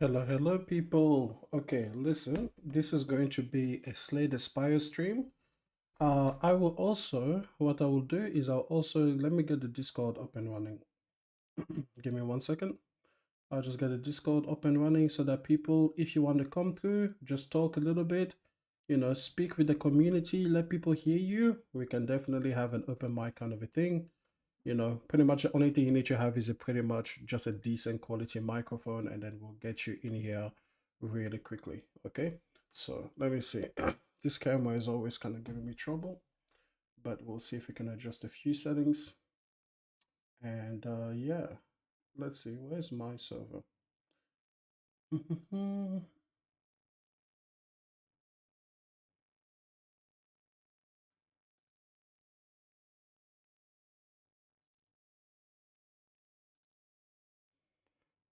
Hello, hello, people. Okay, listen, this is going to be a Slay the Spire stream. I will also, what I will do is I'll also, let me get the Discord up and running. Give me 1 second. I'll just get the Discord up and running so that people, if you want to come through, just talk a little bit, speak with the community, let people hear you. We can definitely have an open mic kind of a thing. Pretty much the only thing you need to have is pretty much just a decent quality microphone, and then we'll get you in here really quickly. Okay, so let me see. This camera is always kind of giving me trouble, but we'll see if we can adjust a few settings. And yeah, let's see, where's my server?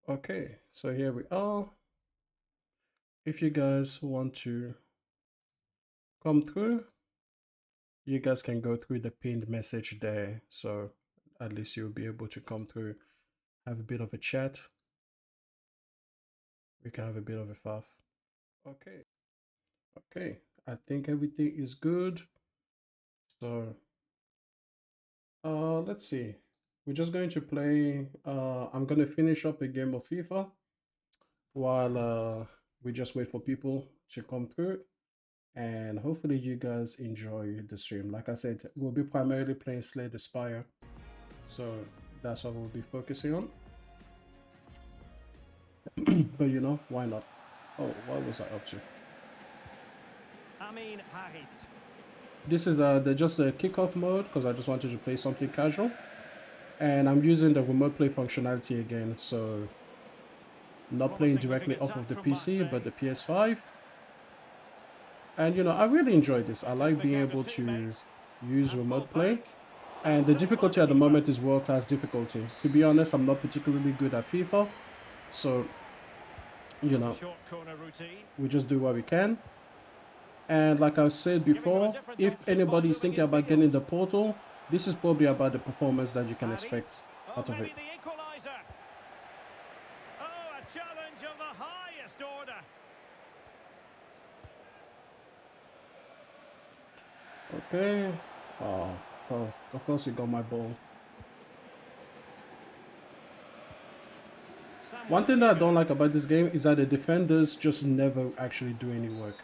Okay, so here we are. If you guys want to come through, you guys can go through the pinned message there, so at least you'll be able to come through, have a bit of a chat. We can have a bit of a faff. Okay, okay. I think everything is good. So, let's see. We're just going to play. I'm going to finish up a game of FIFA while we just wait for people to come through. And hopefully, you guys enjoy the stream. Like I said, we'll be primarily playing Slay the Spire. So, that's what we'll be focusing on. But why not? Oh, what was I up to? This is just the kickoff mode because I just wanted to play something casual. And I'm using the remote play functionality again, so not playing directly off of the PC, but the PS5. And I really enjoy this. I like being able to use remote play. And the difficulty at the moment is world-class difficulty. To be honest, I'm not particularly good at FIFA. So, we just do what we can. And like I said before, if anybody is thinking about getting the portal, this is probably about the performance that you can expect out of it. Okay. Oh, of course he got my ball. One thing that I don't like about this game is that the defenders just never actually do any work.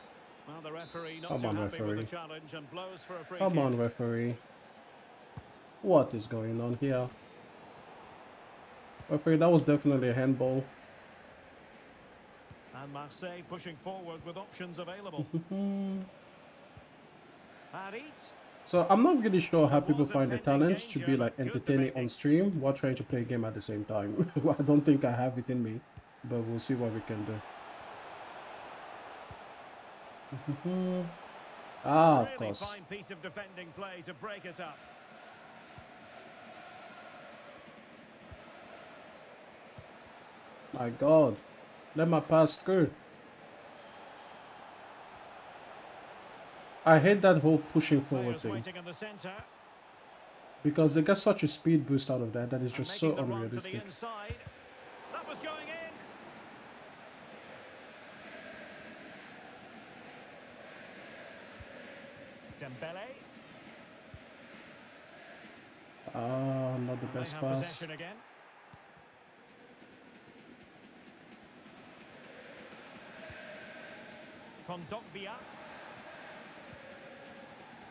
Come on, referee. Come on, referee. What is going on here? Referee, that was definitely a handball. And Marseille pushing forward with options available. So I'm not really sure how people find the talent to be like entertaining on stream while trying to play a game at the same time. I don't think I have it in me, but we'll see what we can do. Of course. Fine piece of defending play to break us up. My God, let my pass through. I hate that whole pushing forward thing. Because they get such a speed boost out of that is just so unrealistic. That was going in. Dembele. Not the best pass. Again.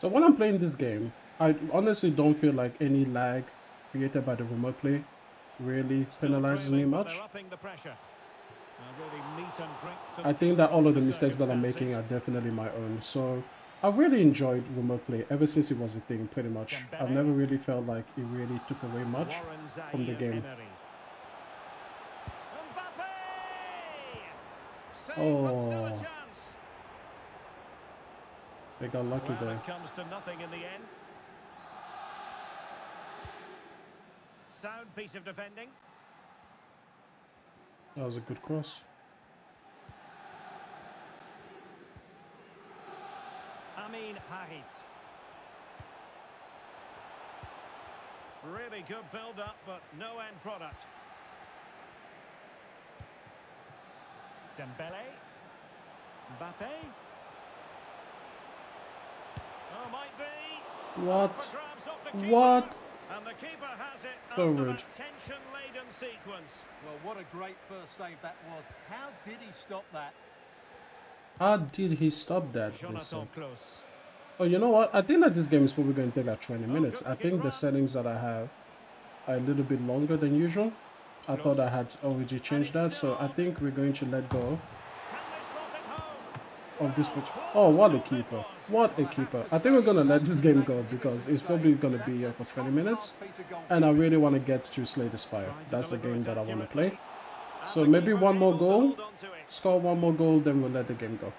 So when I'm playing this game, I honestly don't feel like any lag created by the remote play really penalizes me much. I think that all of the mistakes that I'm making are definitely my own. So I've really enjoyed remote play ever since it was a thing, pretty much. I've never really felt like it really took away much from the game. Oh, they got lucky there. Comes to nothing in the end. Sound piece of defending. That was a good cross. Harit. Really good build-up, but no end product. Dembele. Mbappe. Oh, might be. What? Up for grabs off the keeper. What? And the keeper has it So after rude. that tension-laden sequence. Well, what a great first save that was. How did he stop that? How did he stop that? They Jonathan said. Close. Oh, you know what? I think that this game is probably going to take like 20 minutes. I good-looking think the run. settings that I have are a little bit longer than usual. I thought I had already changed that, so I think we're going to let go Can they slot it home? of this pitch. Oh, what a keeper. What a keeper. I think we're going to let this game go because it's probably going to be here for 20 minutes. And I really want to get to Slay the Spire. That's the game that I want to play. So maybe one more goal, score one more goal, then we'll let the game go.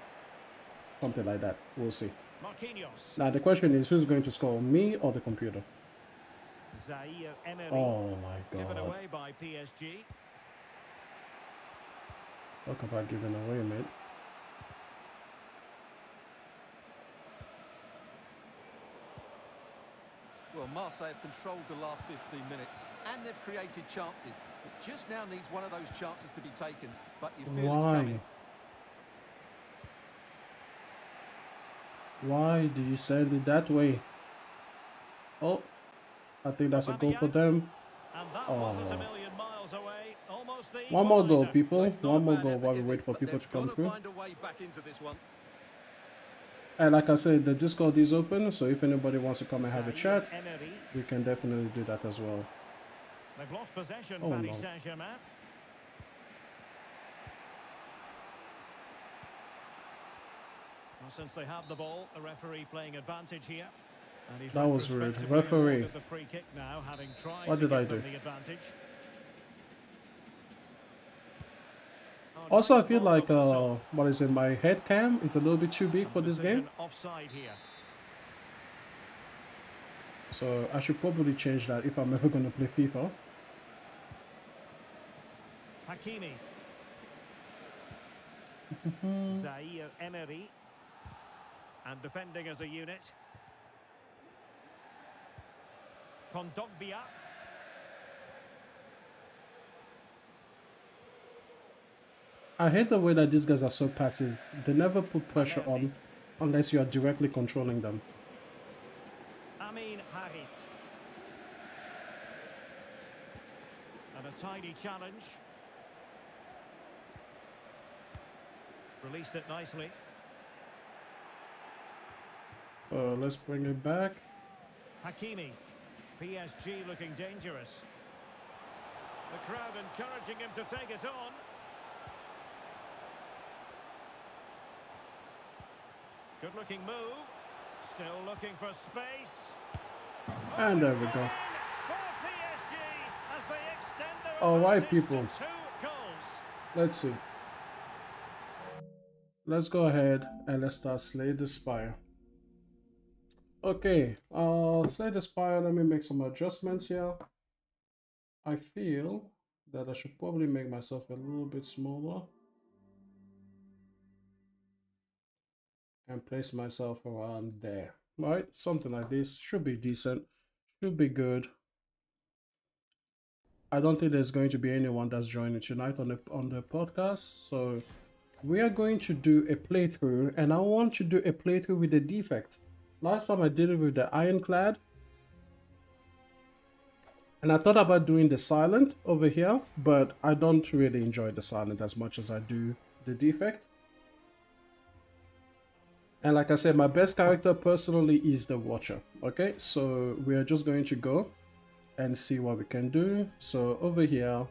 Something like that. We'll see. Marquinhos. Now the question is, who's going to score, me or the computer? Zaire Emery. Oh my Given god. away by PSG. Talk about giving away, mate. Well, Marseille have controlled the last 15 minutes and they've created chances. It just now needs one of those chances to be taken, but you feel it's Why? coming. Why do you send it that way? Oh, I think that's a goal for them. And that Oh. wasn't a million miles away. Almost the One more goal, equaliser. people. Well, it's not One a more bad goal effort, while we is wait it? for But people to they've come got through. find a way back into this one. And like I said, the Discord is open, so if anybody wants to come and have a Zaire chat, Emery. we can definitely do that as well. They've lost possession, Oh, Paris no. Saint-Germain. Well, since they have the ball, the referee playing advantage here. And he's That was rude. retrospectively Referee. awarded the free kick now, having tried What to did give I them do? the advantage. Oh, Also, I nice feel ball like, over the top. what is it, my head cam is a little bit too big And for the this game. decision offside here. So I should probably change that if I'm ever going to play FIFA. Hakimi. Zaire Emery. And defending as a unit. Kondogbia. I hate the way that these guys are so passive. They never put pressure on unless you are directly controlling them. Amin Harit. And a tidy challenge. Released it nicely. Let's bring it back. Hakimi. PSG looking dangerous. The crowd encouraging him to take it on. Good looking move. Still looking for space. And there we go. For PSG as they extend their All right, advantage people. to 2 goals. Let's see. Let's go ahead and let's start Slay the Spire. Okay, Slay the Spire, let me make some adjustments here. I feel that I should probably make myself a little bit smaller and place myself around there, right? Something like this should be decent, should be good. I don't think there's going to be anyone that's joining tonight on the podcast, so we are going to do a playthrough, and I want to do a playthrough with the defect. Last time I did it with the Ironclad, and I thought about doing the silent over here, but I don't really enjoy the silent as much as I do the defect. And like I said, my best character personally is the Watcher. Okay, so we are just going to go and see what we can do. So over here,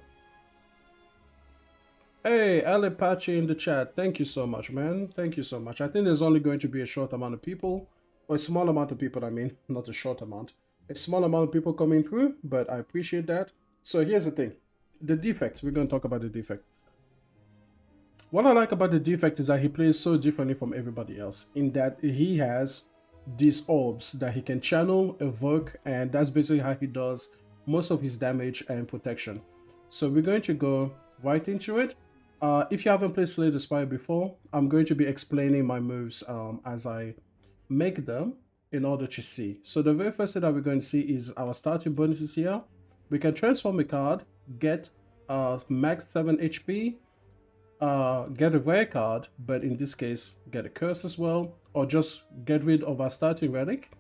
hey, Ali Pachi in the chat. Thank you so much, man. Thank you so much. I think there's only going to be a short amount of people, or a small amount of people, I mean, not a short amount. A small amount of people coming through, but I appreciate that. So here's the thing. The defect. We're going to talk about the defect. What I like about the defect is that he plays so differently from everybody else, in that he has these orbs that he can channel, evoke, and that's basically how he does most of his damage and protection. So we're going to go right into it. If you haven't played Slay the Spire before, I'm going to be explaining my moves as I make them in order to see. So the very first thing that we're going to see is our starting bonuses here. We can transform a card, get max 7 HP, get a rare card, but in this case, get a curse as well, or just get rid of our starting relic.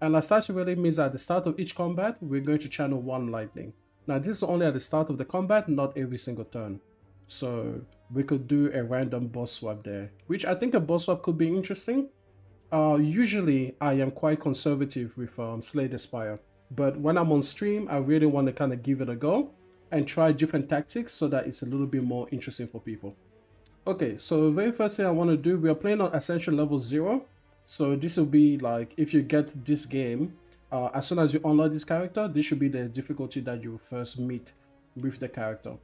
And our starting relic means at the start of each combat, we're going to channel 1 lightning. Now, this is only at the start of the combat, not every single turn. So we could do a random boss swap there, which I think a boss swap could be interesting. Usually, I am quite conservative with Slay the Spire, but when I'm on stream, I really want to kind of give it a go and try different tactics so that it's a little bit more interesting for people. Okay, so very first thing I want to do, we are playing on Ascension level 0. So this will be like, if you get this game, as soon as you unlock this character, this should be the difficulty that you first meet with the character.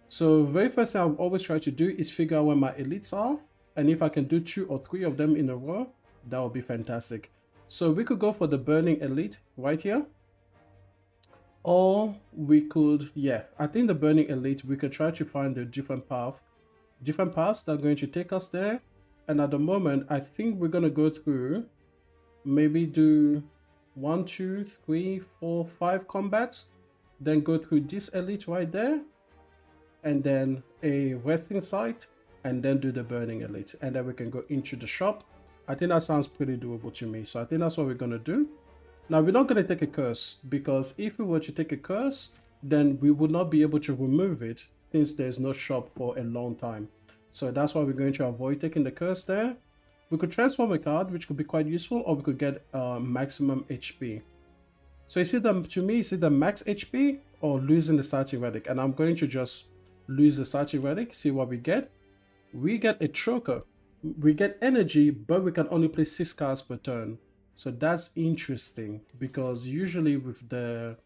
So very first thing I always try to do is figure out where my elites are. And if I can do 2 or 3 of them in a row, that would be fantastic. So we could go for the Burning Elite right here. Or we could, yeah, I think the Burning Elite, we could try to find a different paths that are going to take us there. And at the moment, I think we're going to go through, maybe do 1, 2, 3, 4, 5 combats, then go through this elite right there, and then a resting site, and then do the Burning Elite, and then we can go into the shop. I think that sounds pretty doable to me, so I think that's what we're going to do. Now, we're not going to take a curse, because if we were to take a curse, then we would not be able to remove it since there's no shop for a long time. So that's why we're going to avoid taking the curse there. We could transform a card, which could be quite useful, or we could get maximum HP. So you see them, to me, is it the max HP or losing the starting relic? And I'm going to just lose the starting relic, see what we get. We get a choker. We get energy, but we can only play 6 cards per turn. So that's interesting, because usually with the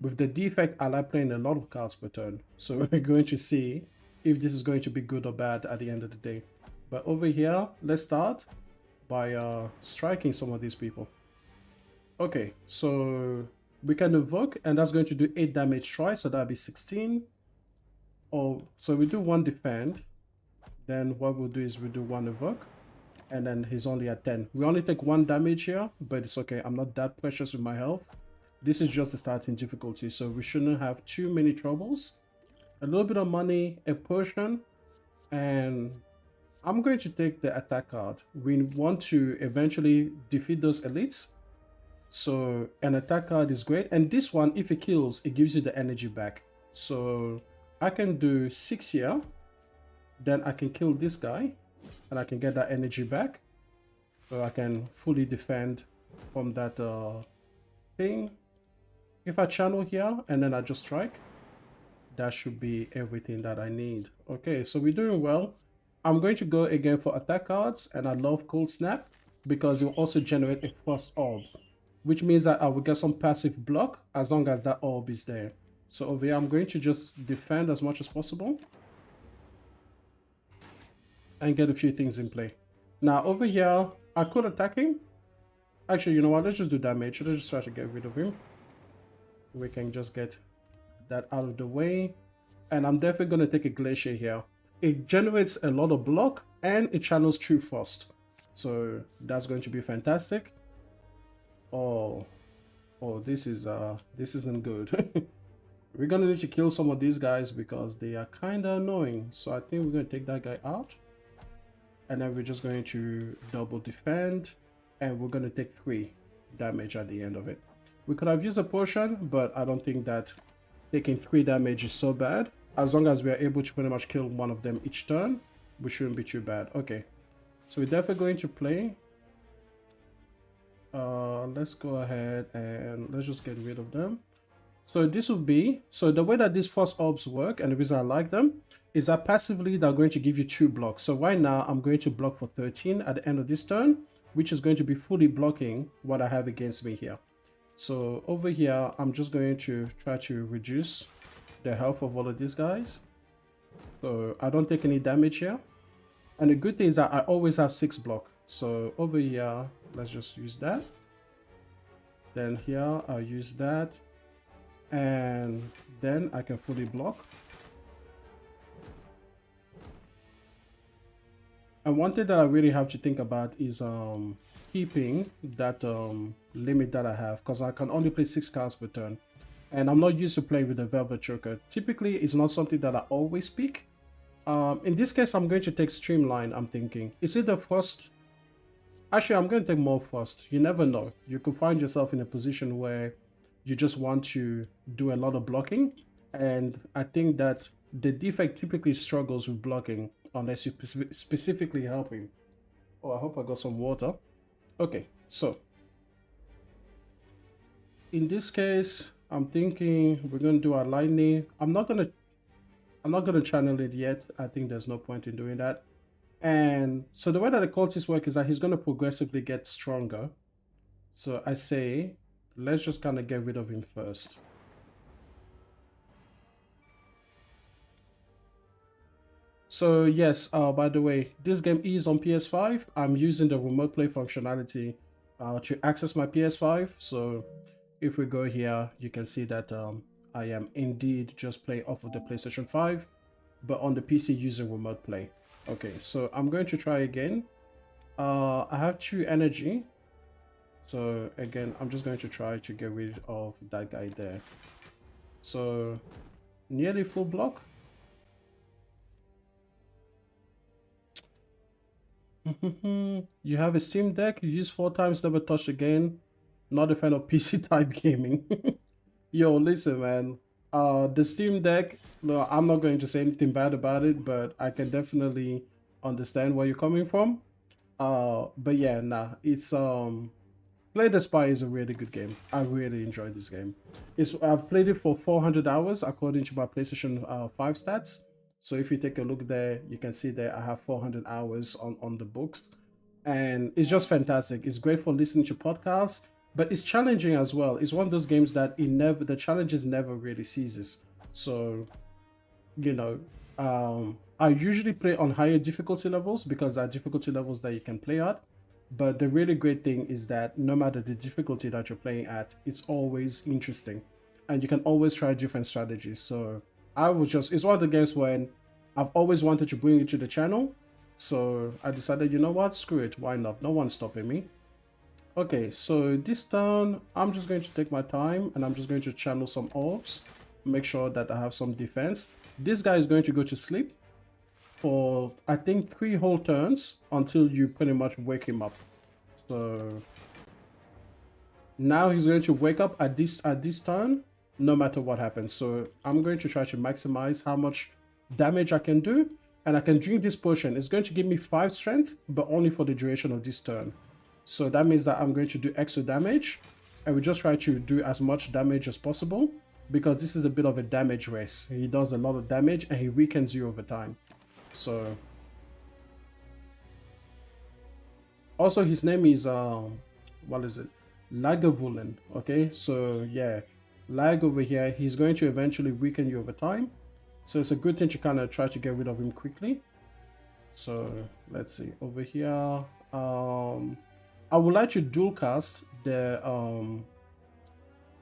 defect, I like playing a lot of cards per turn. So we're going to see if this is going to be good or bad at the end of the day. But over here, let's start by striking some of these people. Okay, so we can evoke, and that's going to do 8 damage twice, so that'll be 16. Oh, so we do 1 defend. Then what we'll do is we do 1 evoke. And then he's only at 10. We only take 1 damage here, but it's okay. I'm not that precious with my health. This is just the starting difficulty, so we shouldn't have too many troubles. A little bit of money, a potion, and I'm going to take the attack card. We want to eventually defeat those elites. So an attack card is great. And this one, if it kills, it gives you the energy back. So I can do 6 here. Then I can kill this guy. And I can get that energy back, so I can fully defend from that thing. If I channel here and then I just strike, that should be everything that I need. Okay, so we're doing well. I'm going to go again for attack cards, and I love Cold Snap because it will also generate a Frost Orb, which means that I will get some passive block as long as that orb is there. So over here, I'm going to just defend as much as possible and get a few things in play. Now over here, I could attack him. Actually, you know what? Let's just do damage. Let's just try to get rid of him. We can just get that out of the way. And I'm definitely going to take a Glacier here. It generates a lot of block and it channels True Frost. So that's going to be fantastic. Oh, this isn't good. We're going to need to kill some of these guys because they are kind of annoying. So I think we're going to take that guy out. And then we're just going to double defend, and we're going to take 3 damage at the end of it. We could have used a potion, but I don't think that taking 3 damage is so bad. As long as we are able to pretty much kill one of them each turn, we shouldn't be too bad. Okay, so we're definitely going to play. Let's go ahead and let's just get rid of them. So this will be, so the way that these Frost Orbs work, and the reason I like them, is that passively they're going to give you 2 blocks. So right now I'm going to block for 13 at the end of this turn, which is going to be fully blocking what I have against me here. So over here, I'm just going to try to reduce the health of all of these guys. So I don't take any damage here. And the good thing is that I always have 6 block. So over here, let's just use that. Then here, I'll use that. And then I can fully block. And one thing that I really have to think about is keeping that limit that I have, because I can only play 6 cards per turn. And I'm not used to playing with the Velvet Choker. Typically, it's not something that I always pick. In this case, I'm going to take Streamline, I'm thinking. Is it the first? Actually, I'm going to take more first. You never know. You could find yourself in a position where you just want to do a lot of blocking. And I think that the defect typically struggles with blocking unless you specifically help him. Oh, I hope I got some water. Okay, so in this case, I'm thinking we're going to do our lightning. I'm not going to channel it yet. I think there's no point in doing that. And so the way that the cultists work is that he's going to progressively get stronger. So I say, let's just kind of get rid of him first. So yes, by the way, this game is on PS5. I'm using the remote play functionality to access my PS5. So if we go here, you can see that I am indeed just playing off of the PlayStation 5, but on the PC using remote play. Okay, so I'm going to try again. I have 2 energy. So again, I'm just going to try to get rid of that guy there. So nearly full block. You have a Steam Deck, you use 4 times, never touch again. Not a fan of PC type gaming. Yo, listen, man. The Steam Deck, no, I'm not going to say anything bad about it, but I can definitely understand where you're coming from. But yeah, nah, it's Slay the Spire is a really good game. I really enjoyed this game. I've played it for 400 hours according to my PlayStation 5 stats. So if you take a look there, you can see that I have 400 hours on the books. And it's just fantastic. It's great for listening to podcasts, but it's challenging as well. It's one of those games that the challenges never really ceases. So, you know, I usually play on higher difficulty levels because there are difficulty levels that you can play at. But the really great thing is that no matter the difficulty that you're playing at, it's always interesting. And you can always try different strategies. So it's one of the games when I've always wanted to bring it to the channel. So I decided, you know what, screw it, why not? No one's stopping me. Okay, so this turn, I'm just going to take my time and I'm just going to channel some orbs. Make sure that I have some defense. This guy is going to go to sleep for I think 3 whole turns until you pretty much wake him up. So now he's going to wake up at this turn no matter what happens. So I'm going to try to maximize how much damage I can do, and I can drink this potion. It's going to give me 5 strength, but only for the duration of this turn. So that means that I'm going to do extra damage, and we just try to do as much damage as possible because this is a bit of a damage race. He does a lot of damage and he weakens you over time. So also his name is what is it, Lagavulin. Okay, so yeah, Lag over here, he's going to eventually weaken you over time, so it's a good thing to kind of try to get rid of him quickly. So let's see over here. I would like to dual cast the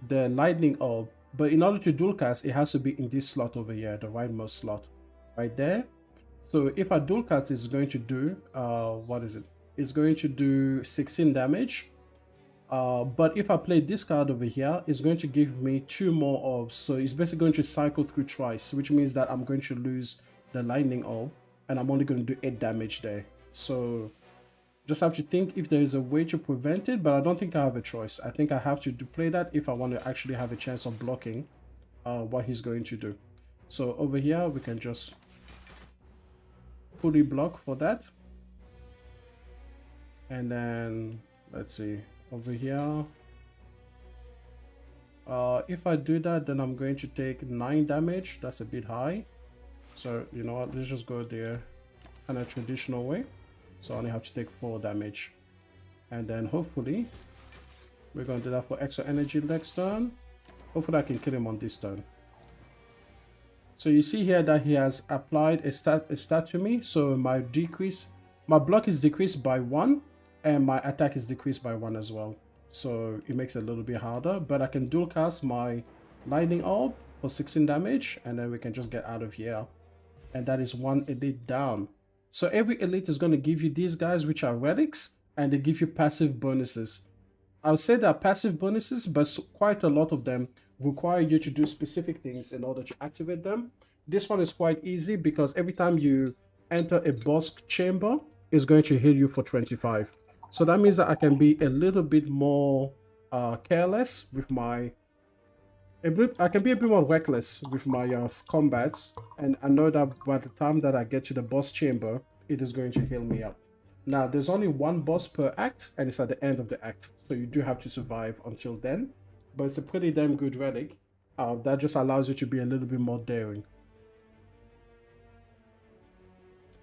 lightning orb, but in order to dual cast, it has to be in this slot over here, the rightmost slot right there. So if I dual cast, it's going to do what is it? It's going to do 16 damage. But if I play this card over here, it's going to give me 2 more orbs. So it's basically going to cycle through twice, which means that I'm going to lose the lightning orb, and I'm only going to do 8 damage there. So just have to think if there is a way to prevent it, but I don't think I have a choice. I think I have to play that if I want to actually have a chance of blocking what he's going to do. So over here, we can just fully block for that. And then let's see over here. If I do that, then I'm going to take 9 damage. That's a bit high. So you know what, let's just go there kind of traditional way. So I only have to take 4 damage. And then hopefully we're going to do that for extra energy next turn. Hopefully I can kill him on this turn. So you see here that he has applied a stat to me. So my block is decreased by 1 and my attack is decreased by 1 as well. So it makes it a little bit harder, but I can dual cast my lightning orb for 16 damage and then we can just get out of here. And that is 1 elite down. So every elite is going to give you these guys, which are relics, and they give you passive bonuses. I'll say they're passive bonuses, but quite a lot of them require you to do specific things in order to activate them. This one is quite easy because every time you enter a boss chamber, it's going to heal you for 25. So that means that I can be a little bit more careless with my... I can be a bit more reckless with my combats, and I know that by the time that I get to the boss chamber, it is going to heal me up. Now, there's only one boss per act, and it's at the end of the act, so you do have to survive until then. But it's a pretty damn good relic. That just allows you to be a little bit more daring.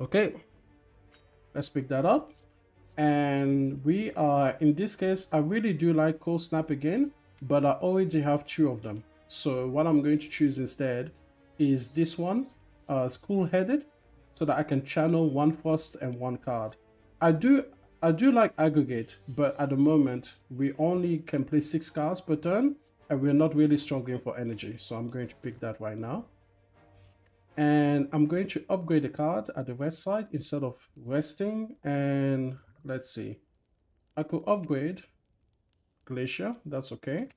Okay, let's pick that up. And we are, in this case, I really do like Cold Snap again, but I already have 2 of them. So what I'm going to choose instead is this one, School Headed, so that I can channel 1 frost and 1 card. I do like Aggregate, but at the moment we only can play 6 cards per turn, and we're not really struggling for energy. So I'm going to pick that right now. And I'm going to upgrade the card at the west side instead of resting. And let's see, I could upgrade Glacier, that's okay.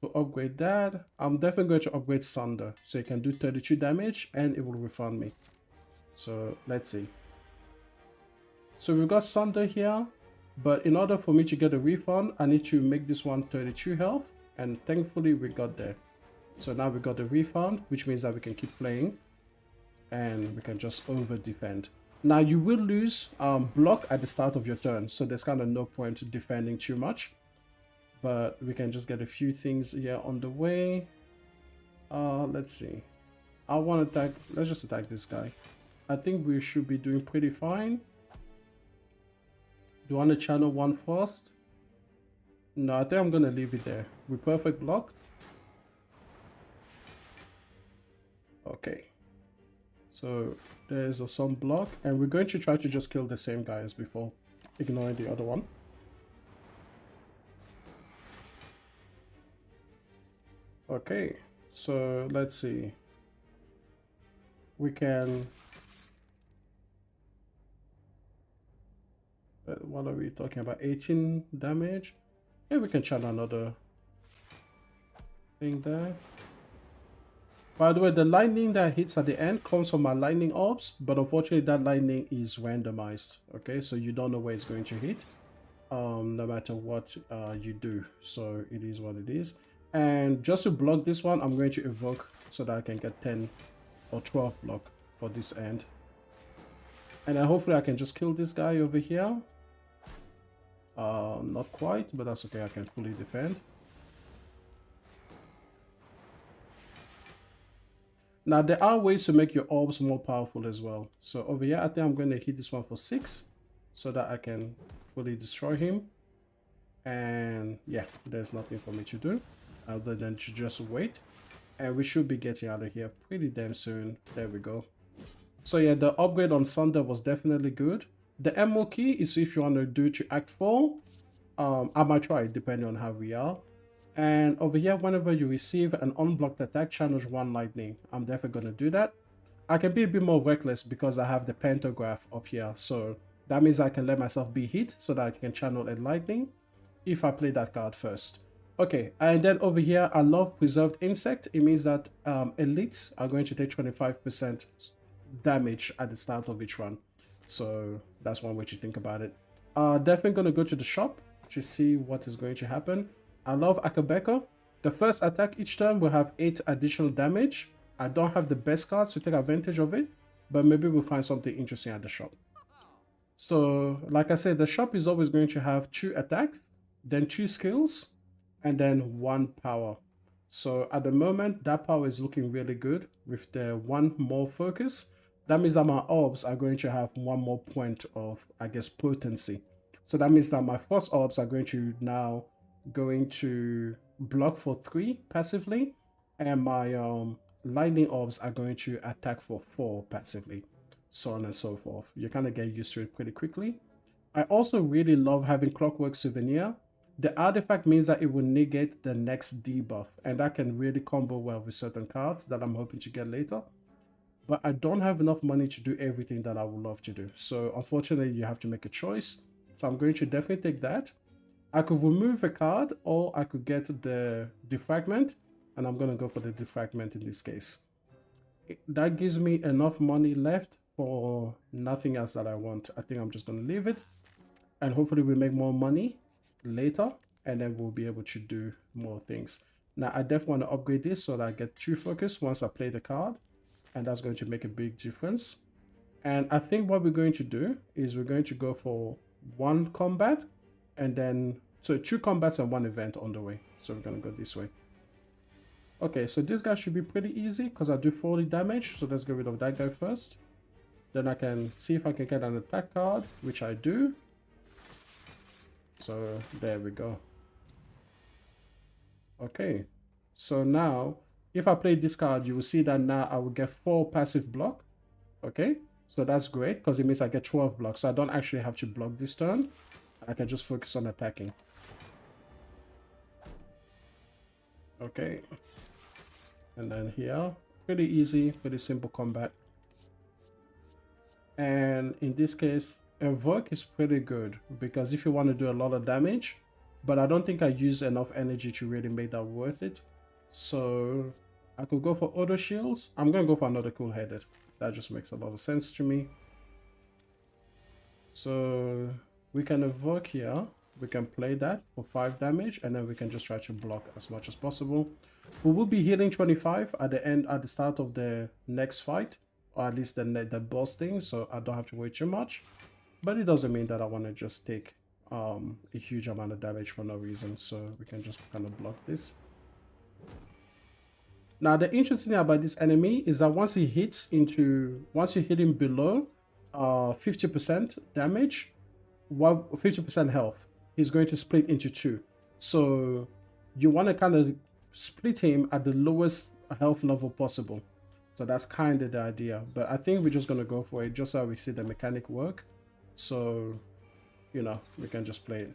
To upgrade that, I'm definitely going to upgrade Sunder, so it can do 32 damage and it will refund me. So let's see. So we've got Sunder here, but in order for me to get a refund, I need to make this one 32 health, and thankfully we got there. So now we got the refund, which means that we can keep playing and we can just over defend. Now you will lose block at the start of your turn, so there's kind of no point defending too much. But we can just get a few things here on the way. Let's see. I want to attack. Let's just attack this guy. I think we should be doing pretty fine. Do you want to channel 1 first? No, I think I'm going to leave it there. With perfect block. Okay. So there's some block. And we're going to try to just kill the same guy as before, ignoring the other one. Okay, so let's see. We can... what are we talking about? 18 damage? Yeah, we can channel another thing there. By the way, the lightning that hits at the end comes from my lightning orbs, but unfortunately that lightning is randomized. Okay, so you don't know where it's going to hit, no matter what you do. So it is what it is. And just to block this one, I'm going to evoke so that I can get 10 or 12 block for this end. And then hopefully I can just kill this guy over here. Not quite, but that's okay. I can fully defend. Now there are ways to make your orbs more powerful as well. So over here, I think I'm going to hit this one for 6 so that I can fully destroy him. And yeah, there's nothing for me to do other than to just wait, and we should be getting out of here pretty damn soon. There we go. So yeah, the upgrade on Sunder was definitely good. The MO key is if you want to do to Act 4. I might try it depending on how we are. And over here, whenever you receive an unblocked attack, channels 1 lightning. I'm definitely going to do that. I can be a bit more reckless because I have the pantograph up here, so that means I can let myself be hit so that I can channel a lightning if I play that card first. Okay, and then over here, I love Preserved Insect. It means that elites are going to take 25% damage at the start of each run. So that's one way to think about it. Definitely going to go to the shop to see what is going to happen. I love Akabeka. The first attack each turn will have 8 additional damage. I don't have the best cards to take advantage of it, but maybe we'll find something interesting at the shop. So, like I said, the shop is always going to have 2 attacks, then 2 skills, and then 1 power. So at the moment, that power is looking really good with the 1 more focus. That means that my orbs are going to have 1 more point of, I guess, potency. So that means that my first orbs are going to now block for 3 passively, and my lightning orbs are going to attack for 4 passively, so on and so forth. You kind of get used to it pretty quickly. I also really love having Clockwork Souvenir. The artifact means that it will negate the next debuff, and that can really combo well with certain cards that I'm hoping to get later. But I don't have enough money to do everything that I would love to do. So unfortunately, you have to make a choice. So I'm going to definitely take that. I could remove a card, or I could get the defragment, and I'm going to go for the defragment in this case. that gives me enough money left for nothing else that I want. I think I'm just going to leave it, and hopefully we make more money later, and then we'll be able to do more things. Now, I definitely want to upgrade this so that I get true focus once I play the card, and that's going to make a big difference. And I think what we're going to do is we're going to go for one combat, and then, so 2 combats and 1 event on the way. So we're going to go this way. Okay, so this guy should be pretty easy because I do 40 damage. So let's get rid of that guy first. Then I can see if I can get an attack card, which I do. So there we go. Okay, so now if I play this card, you will see that now I will get 4 passive block. Okay, so that's great because it means I get 12 blocks. So I don't actually have to block this turn. I can just focus on attacking. Okay, and then here, pretty easy, pretty simple combat. And in this case, Evoke is pretty good because if you want to do a lot of damage, but I don't think I use enough energy to really make that worth it. So I could go for auto shields. I'm going to go for another cool-headed. That just makes a lot of sense to me. So we can evoke here. We can play that for 5 damage, and then we can just try to block as much as possible. We will be healing 25 at the start of the next fight, or at least the boss thing, so I don't have to wait too much. But it doesn't mean that I want to just take a huge amount of damage for no reason, so we can just kind of block this. Now the interesting thing about this enemy is that once you hit him below 50% damage, 50% health, he's going to split into 2. So you want to kind of split him at the lowest health level possible. So that's kind of the idea. But I think we're just going to go for it just so we see the mechanic work. So, you know, we can just play it.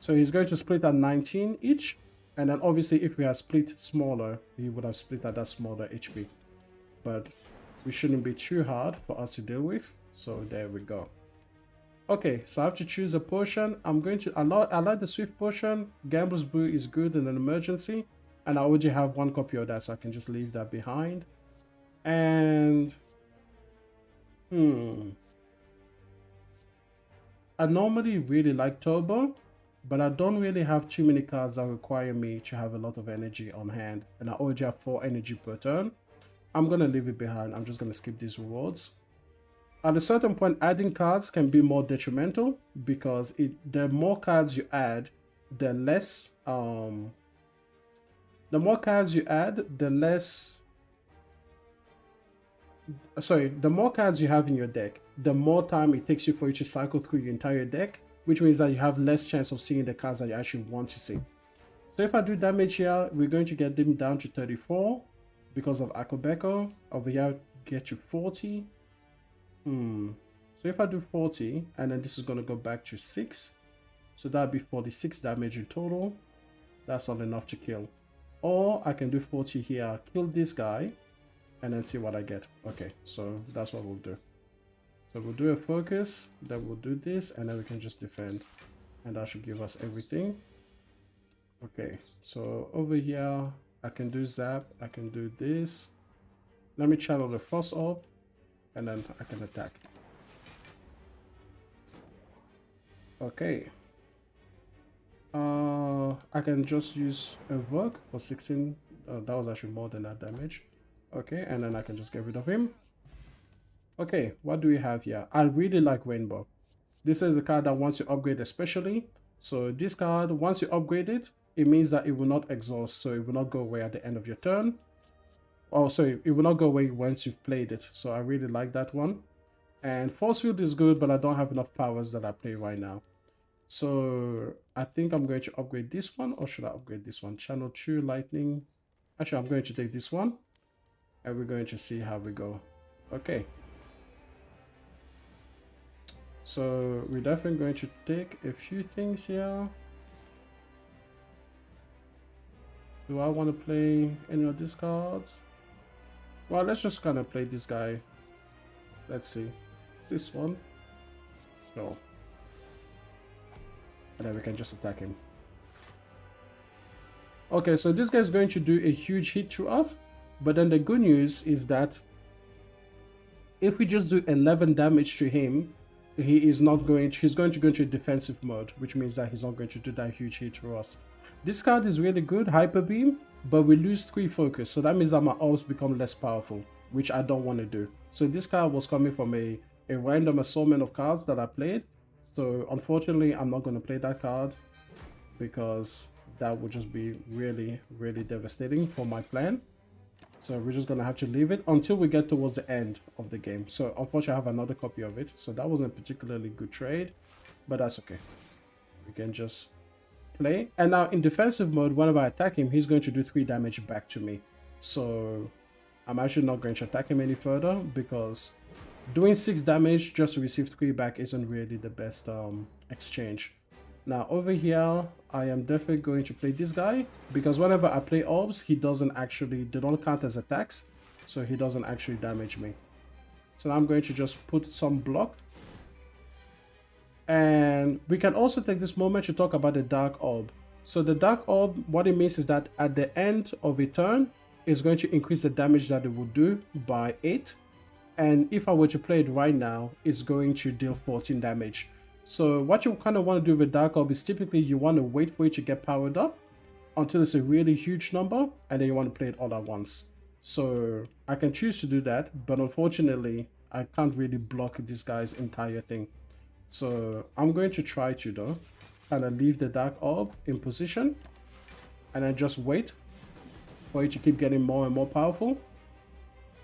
So he's going to split at 19 each. And then obviously if we had split smaller, he would have split at that smaller HP. But we shouldn't be too hard for us to deal with. So there we go. Okay, so I have to choose a potion. I like the Swift potion. Gambler's Brew is good in an emergency. And I already have 1 copy of that, so I can just leave that behind. And I normally really like Turbo, but I don't really have too many cards that require me to have a lot of energy on hand. And I already have 4 energy per turn. I'm going to leave it behind. I'm just going to skip these rewards. At a certain point, adding cards can be more detrimental because the more cards you add, the less the more cards you have in your deck, the more time it takes you for you to cycle through your entire deck, which means that you have less chance of seeing the cards that you actually want to see. So if I do damage here, we're going to get them down to 34 because of Akobeko. Over here, get to 40. So if I do 40, and then this is going to go back to 6. So that'd be 46 damage in total. That's not enough to kill. Or I can do 40 here, kill this guy, and then see what I get. Okay, so that's what we'll do. So we'll do a focus, then we'll do this, and then we can just defend. And that should give us everything. Okay, so over here, I can do zap, I can do this. Let me channel the Frost Orb, and then I can attack. Okay. I can just use Evoke for 16. That was actually more than that damage. Okay, and then I can just get rid of him. Okay, what do we have here? I really like Rainbow. This is the card that wants to upgrade especially. So this card, once you upgrade it, it means that it will not exhaust. So it will not go away at the end of your turn. Oh, sorry, it will not go away once you've played it. So I really like that one. And Force Field is good, but I don't have enough powers that I play right now. So I think I'm going to upgrade this one, or should I upgrade this one? Channel 2 Lightning. Actually, I'm going to take this one, and we're going to see how we go. Okay. So we're definitely going to take a few things here. Do I want to play any of these cards? Well, let's just kind of play this guy. Let's see. This one. No. And then we can just attack him. Okay, so this guy is going to do a huge hit to us. But then the good news is that if we just do 11 damage to him, he's going to go into defensive mode, which means that he's not going to do that huge hit to us. This card is really good, Hyper Beam, but we lose 3 focus, so that means that my orbs become less powerful, which I don't want to do. So this card was coming from a random assortment of cards that I played, so unfortunately I'm not going to play that card because that would just be really, really devastating for my plan. So we're just going to have to leave it until we get towards the end of the game. So unfortunately I have another copy of it, so that wasn't a particularly good trade, but that's okay. We can just play. And now in defensive mode, whenever I attack him, he's going to do 3 damage back to me. So I'm actually not going to attack him any further because doing 6 damage just to receive 3 back isn't really the best exchange. Now over here, I am definitely going to play this guy because whenever I play orbs, they don't count as attacks, so he doesn't actually damage me. So now I'm going to just put some block. And we can also take this moment to talk about the Dark Orb. So the Dark Orb, what it means is that at the end of a turn, it's going to increase the damage that it will do by 8. And if I were to play it right now, it's going to deal 14 damage. So what you kind of want to do with Dark Orb is typically you want to wait for it to get powered up until it's a really huge number, and then you want to play it all at once. So I can choose to do that, but unfortunately, I can't really block this guy's entire thing. So I'm going to try to though, kind of leave the Dark Orb in position, and then just wait for it to keep getting more and more powerful.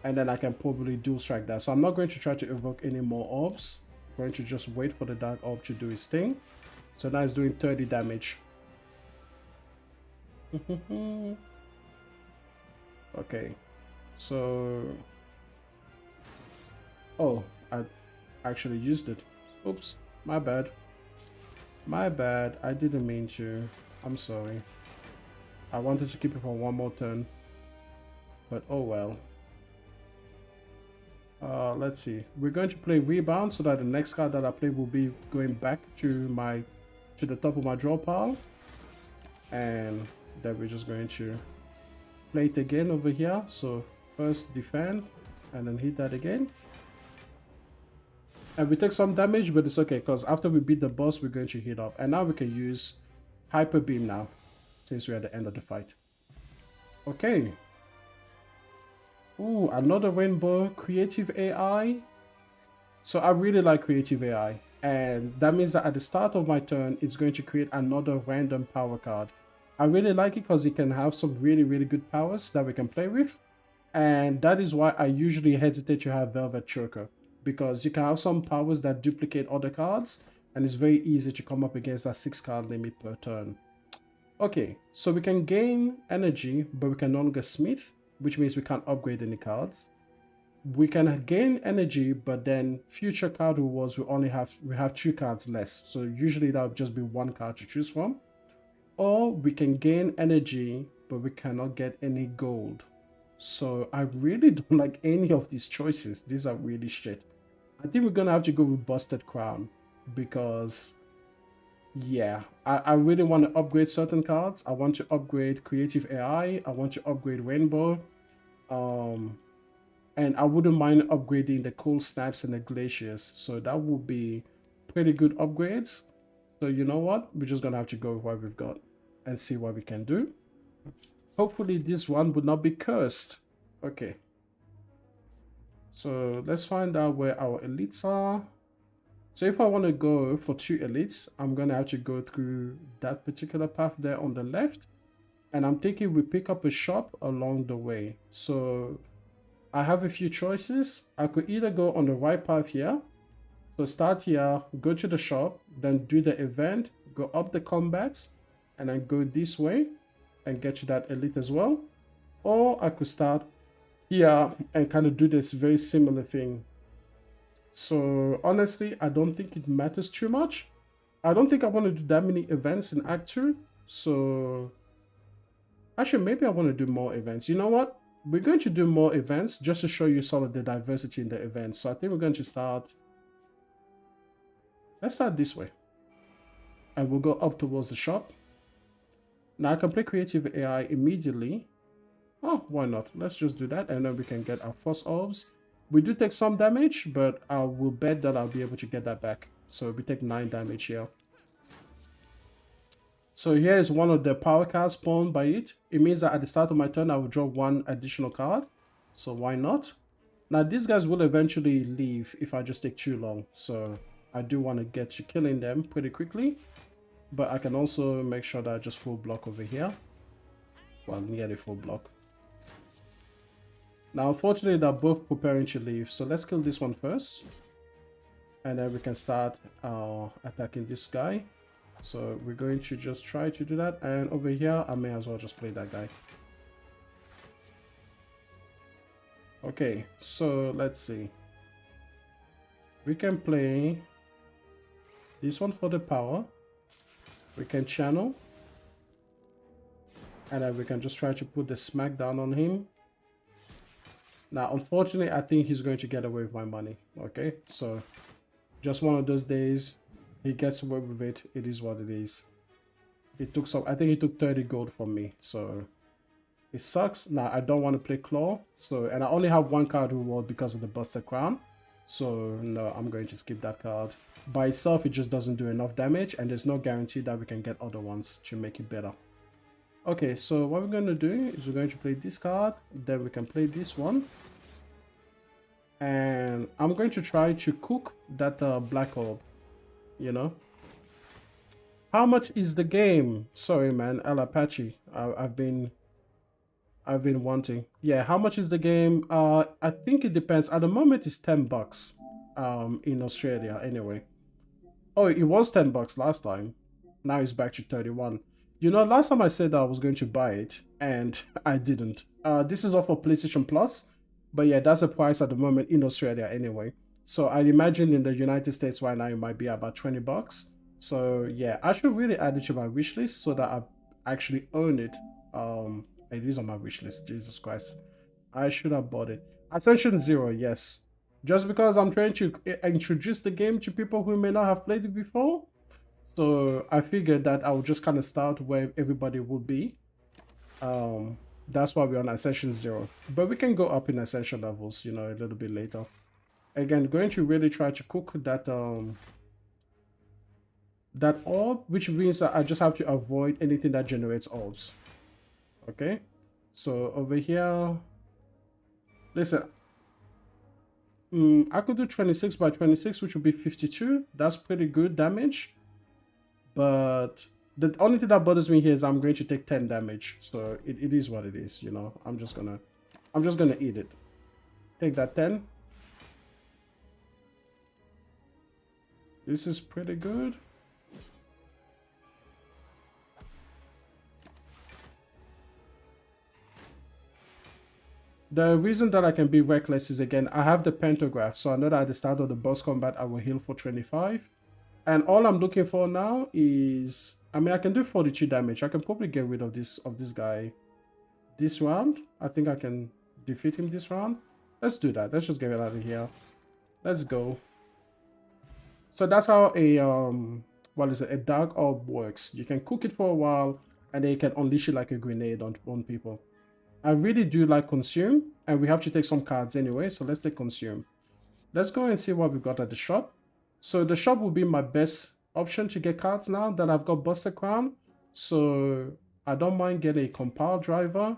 And then I can probably dual strike that. So I'm not going to try to evoke any more orbs. I'm going to just wait for the Dark Orb to do its thing. So now it's doing 30 damage. Okay. So... oh, I actually used it. Oops, my bad. My bad, I didn't mean to. I'm sorry. I wanted to keep it for one more turn. But oh well. Let's see. We're going to play Rebound so that the next card that I play will be going back to the top of my draw pile. And then we're just going to play it again over here. So first defend and then hit that again. And we take some damage, but it's okay because after we beat the boss, we're going to heat up. And now we can use Hyper Beam now, since we're at the end of the fight. Okay. Ooh, another rainbow creative AI. So I really like creative AI. And that means that at the start of my turn, it's going to create another random power card. I really like it because it can have some really, really good powers that we can play with. And that is why I usually hesitate to have Velvet Choker, because you can have some powers that duplicate other cards, and it's very easy to come up against that 6 card limit per turn. Okay, so we can gain energy, but we can no longer smith, which means we can't upgrade any cards. We can gain energy, but then future card rewards we have 2 cards less. So usually that would just be 1 card to choose from. Or we can gain energy, but we cannot get any gold. So I really don't like any of these choices. These are really shit. I think we're gonna have to go with Busted Crown because yeah, I really want to upgrade certain cards. I want to upgrade Creative AI. I want to upgrade Rainbow. And I wouldn't mind upgrading the Cold Snaps and the Glaciers. So that would be pretty good upgrades. So you know what? We're just gonna have to go with what we've got and see what we can do. Hopefully this one would not be cursed. Okay. So let's find out where our elites are. So if I want to go for 2 elites, I'm going to have to go through that particular path there on the left. And I'm thinking we pick up a shop along the way. So I have a few choices. I could either go on the right path here. So start here, go to the shop, then do the event, go up the combats, and then go this way and get to that elite as well. Or I could start here and kind of do this very similar thing. So honestly, I don't think it matters too much. I don't think I want to do that many events in Act 2. So actually, maybe I want to do more events. You know what? We're going to do more events just to show you some of the diversity in the events. So I think we're going to start. Let's start this way. And we'll go up towards the shop. Now I can play Creative AI immediately. Oh, why not? Let's just do that, and then we can get our first orbs. We do take some damage, but I will bet that I'll be able to get that back. So we take 9 damage here. So here is one of the power cards spawned by it. It means that at the start of my turn, I will draw 1 additional card. So why not? Now, these guys will eventually leave if I just take too long. So I do want to get to killing them pretty quickly. But I can also make sure that I just full block over here. Well, nearly full block. Now, unfortunately, they're both preparing to leave. So let's kill this one first. And then we can start attacking this guy. So we're going to just try to do that. And over here, I may as well just play that guy. Okay, so let's see. We can play this one for the power. We can channel. And then we can just try to put the smackdown on him. Now, unfortunately, I think he's going to get away with my money. Okay, so just one of those days. He gets away with it. It is what it is. He took some. I think he took 30 gold from me. So it sucks. Now I don't want to play Claw. So, and I only have 1 card reward because of the Busted Crown. So no, I'm going to skip that card. By itself, it just doesn't do enough damage, and there's no guarantee that we can get other ones to make it better. Okay, so what we're going to do is we're going to play this card. Then we can play this one. And I'm going to try to cook that black orb. You know, how much is the game? Sorry, man, El Apache. I've been wanting. Yeah, how much is the game? I think it depends. At the moment, it's $10. In Australia, anyway. Oh, it was $10 last time. Now it's back to 31. You know, last time I said that I was going to buy it, and I didn't. This is all for PlayStation Plus, but yeah, that's the price at the moment in Australia, anyway. So I imagine in the United States right now, it might be about $20. So yeah, I should really add it to my wish list so that I actually own it. It is on my wish list, Jesus Christ. I should have bought it. Ascension 0, yes. Just because I'm trying to introduce the game to people who may not have played it before. So I figured that I would just kind of start where everybody would be. That's why we're on Ascension 0. But we can go up in Ascension levels, you know, a little bit later. Again, going to really try to cook that that orb, which means that I just have to avoid anything that generates orbs. Okay, so over here, listen, I could do 26 by 26, which would be 52. That's pretty good damage, but the only thing that bothers me here is I'm going to take 10 damage. So it is what it is, you know. I'm just gonna eat it. Take that 10. This is pretty good. The reason that I can be reckless is, again, I have the pentagraph. So I know that at the start of the boss combat, I will heal for 25. And all I'm looking for now is, I mean, I can do 42 damage. I can probably get rid of this guy this round. I think I can defeat him this round. Let's do that. Let's just get it out of here. Let's go. So that's how a dark orb works. You can cook it for a while, and then you can unleash it like a grenade on people. I really do like Consume, and we have to take some cards anyway, so let's take Consume. Let's go and see what we've got at the shop. So the shop will be my best option to get cards now that I've got Busted Crown. So I don't mind getting a Compile Driver.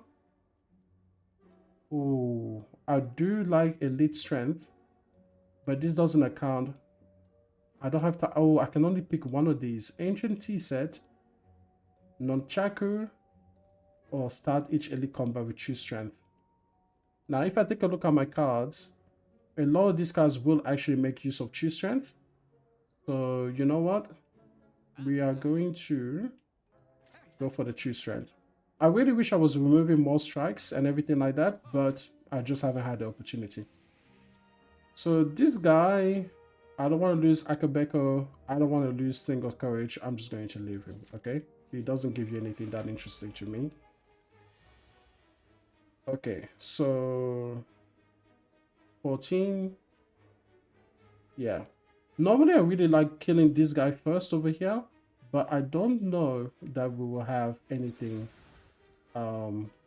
Ooh, I do like Elite Strength, but this doesn't account. I don't have to. Oh, I can only pick one of these. Ancient Tea Set, Nunchaku, or start each elite combat with True Strength. Now, if I take a look at my cards, a lot of these cards will actually make use of True Strength. So, you know what? We are going to go for the True Strength. I really wish I was removing more strikes and everything like that, but I just haven't had the opportunity. So this guy, I don't want to lose Akabeko. I don't want to lose Thing of Courage. I'm just going to leave him, okay? He doesn't give you anything that interesting to me. Okay, so 14. Yeah. Normally, I really like killing this guy first over here, but I don't know that we will have anything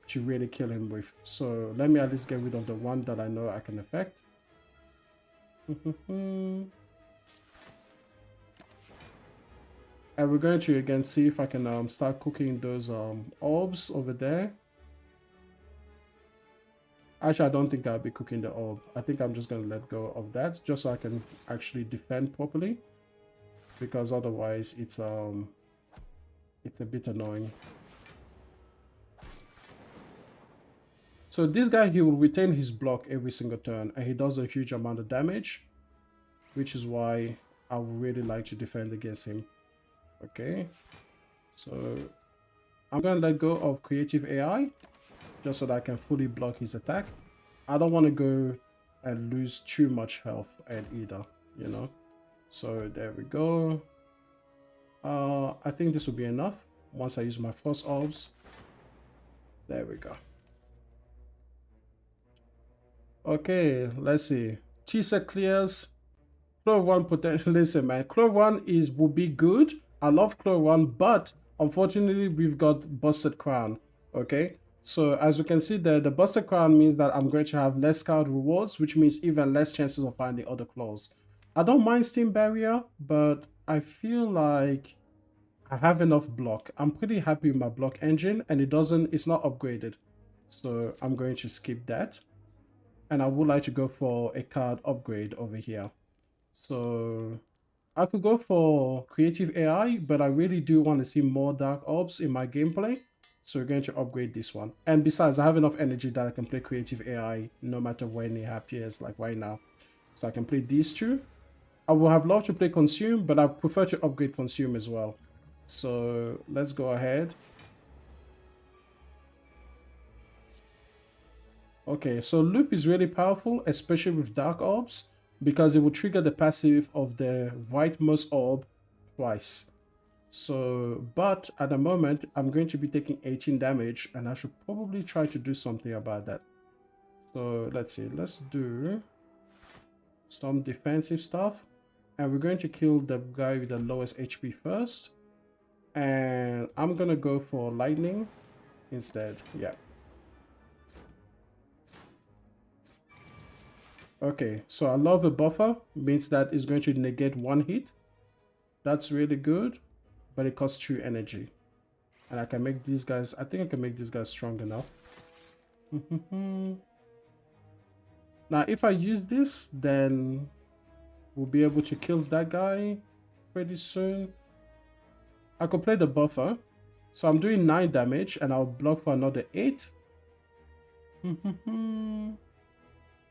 to really kill him with. So let me at least get rid of the one that I know I can affect. And we're going to again see if I can start cooking those orbs over there. Actually, I don't think I'll be cooking the orb. I think I'm just going to let go of that just so I can actually defend properly, because otherwise it's a bit annoying. So this guy, he will retain his block every single turn, and he does a huge amount of damage, which is why I would really like to defend against him. Okay, so I'm gonna let go of creative AI just so that I can fully block his attack. I don't want to go and lose too much health either, you know. So there we go. I think this will be enough once I use my first orbs. There we go. Okay, let's see. Tisa clears. Clove 1 potential. Listen, man, Clove 1 will be good. I love Clove 1, but unfortunately we've got Busted Crown. Okay, so as you can see there, the Busted Crown means that I'm going to have less card rewards, which means even less chances of finding other claws. I don't mind Steam Barrier, but I feel like I have enough block. I'm pretty happy with my block engine, and it's not upgraded. So I'm going to skip that. And I would like to go for a card upgrade over here. So I could go for creative AI, but I really do want to see more dark orbs in my gameplay. So we're going to upgrade this one. And besides, I have enough energy that I can play creative AI no matter when it appears, like right now. So I can play these two. I would have loved to play consume, but I prefer to upgrade consume as well. So let's go ahead. Okay, so loop is really powerful, especially with dark orbs, because it will trigger the passive of the rightmost orb twice. So, but at the moment, I'm going to be taking 18 damage, and I should probably try to do something about that. So let's see, let's do some defensive stuff. And we're going to kill the guy with the lowest HP first. And I'm gonna go for lightning instead, yeah. Okay, so I love a buffer, means that it's going to negate one hit. That's really good, but it costs 2 energy. And I can make these guys, I think I can make these guys strong enough. Now, if I use this, then we'll be able to kill that guy pretty soon. I could play the buffer. So I'm doing 9 damage, and I'll block for another 8.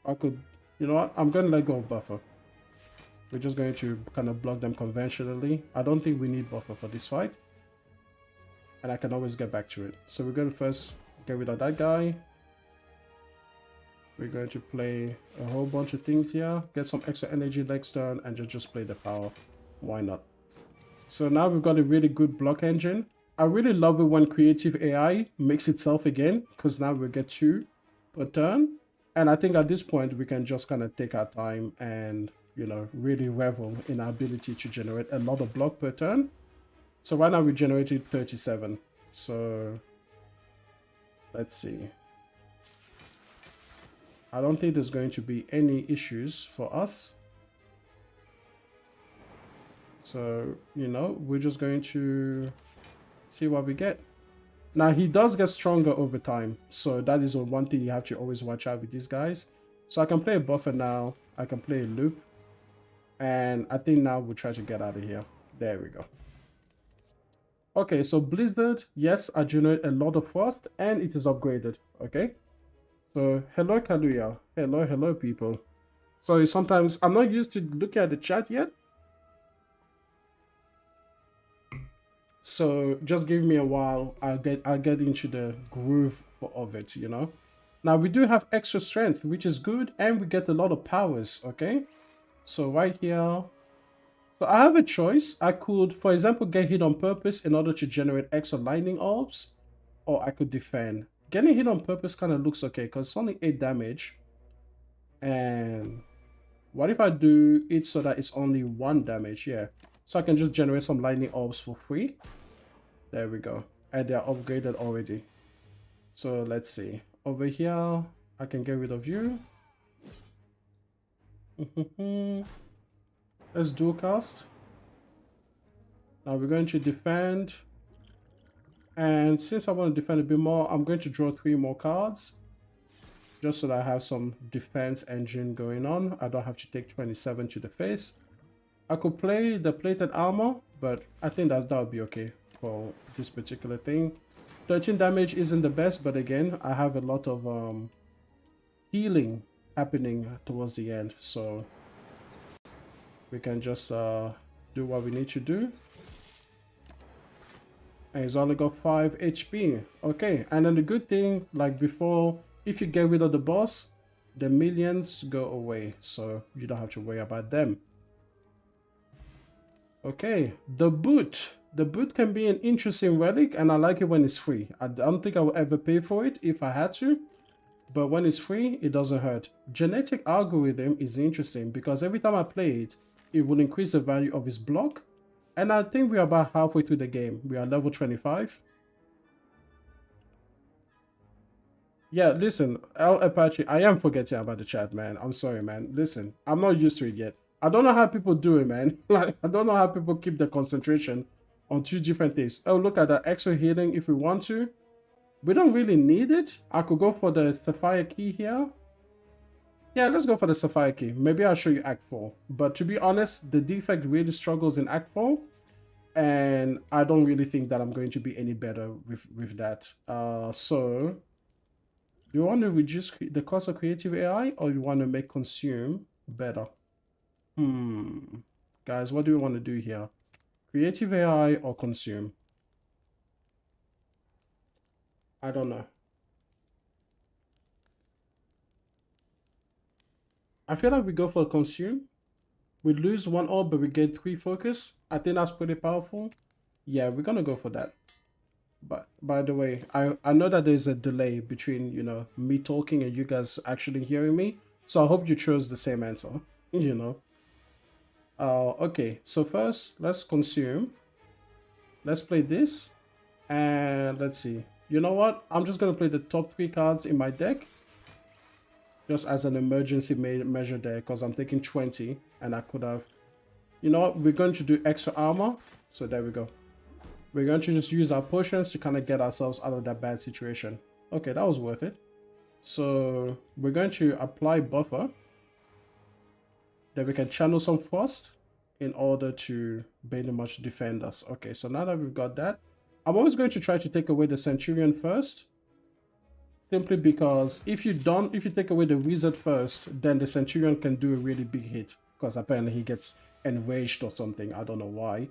I could, you know what? I'm going to let go of buffer. We're just going to kind of block them conventionally. I don't think we need buffer for this fight. And I can always get back to it. So we're going to first get rid of that guy. We're going to play a whole bunch of things here. Get some extra energy next turn and just play the power. Why not? So now we've got a really good block engine. I really love it when creative AI makes itself again, because now we'll get 2 per turn. And I think at this point, we can just kind of take our time and, you know, really revel in our ability to generate a lot of block per turn. So right now we generated 37. So let's see. I don't think there's going to be any issues for us. So, you know, we're just going to see what we get. Now, he does get stronger over time. So that is one thing you have to always watch out with these guys. So I can play a buffer now. I can play a loop. And I think now we'll try to get out of here. There we go. Okay, so Blizzard, yes, I generate a lot of frost and it is upgraded. Okay. So hello Kaluya. Hello people. So sometimes I'm not used to looking at the chat yet. So just give me a while. I'll get into the groove of it, you know. Now we do have extra strength, which is good, and we get a lot of powers, okay? So right here, so I have a choice. I could, for example, get hit on purpose in order to generate extra lightning orbs, or I could defend. Getting hit on purpose kind of looks okay because it's only 8 damage. And what if I do it so that it's only 1 damage? Yeah. So I can just generate some lightning orbs for free. There we go. And they're upgraded already. So let's see. Over here, I can get rid of you. Let's dual cast. Now we're going to defend. And since I want to defend a bit more, I'm going to draw 3 more cards. Just so that I have some defense engine going on. I don't have to take 27 to the face. I could play the plated armor, but I think that would be okay for this particular thing. 13 damage isn't the best, but again, I have a lot of healing happening towards the end. So we can just do what we need to do. And he's only got 5 HP. Okay, and then the good thing, like before, if you get rid of the boss, the minions go away. So you don't have to worry about them. Okay, the boot. The boot can be an interesting relic, and I like it when it's free. I don't think I will ever pay for it if I had to. But when it's free, it doesn't hurt. Genetic algorithm is interesting because every time I play it, it will increase the value of his block. And I think we're about halfway through the game. We are level 25. Yeah, listen, El Apache, I am forgetting about the chat, man. I'm sorry, man. Listen, I'm not used to it yet. I don't know how people do it, man. Like, I don't know how people keep the concentration on 2 different things. Oh, look at that extra healing if we want to. We don't really need it. I could go for the Sapphire key here. Yeah, let's go for the Sapphire key. Maybe I'll show you Act 4. But to be honest, the defect really struggles in Act 4. And I don't really think that I'm going to be any better with that. So, do you want to reduce the cost of creative AI or you want to make consume better? Guys, what do we want to do here? Creative AI or consume? I don't know. I feel like we go for consume. We lose 1 orb, but we get 3 focus. I think that's pretty powerful. Yeah, we're gonna go for that. But by the way, I know that there's a delay between, you know, me talking and you guys actually hearing me. So I hope you chose the same answer, you know. Okay, so first, let's consume. Let's play this. And let's see. You know what? I'm just gonna play the top 3 cards in my deck. Just as an emergency measure there, because I'm taking 20 and I could have, you know what, we're going to do extra armor. So there we go. We're going to just use our potions to kind of get ourselves out of that bad situation. Okay, that was worth it. So we're going to apply buffer. Then we can channel some frost in order to pretty much defend us. Okay, so now that we've got that, I'm always going to try to take away the Centurion first. Simply because if you take away the wizard first, then the Centurion can do a really big hit. Because apparently he gets enraged or something. I don't know why,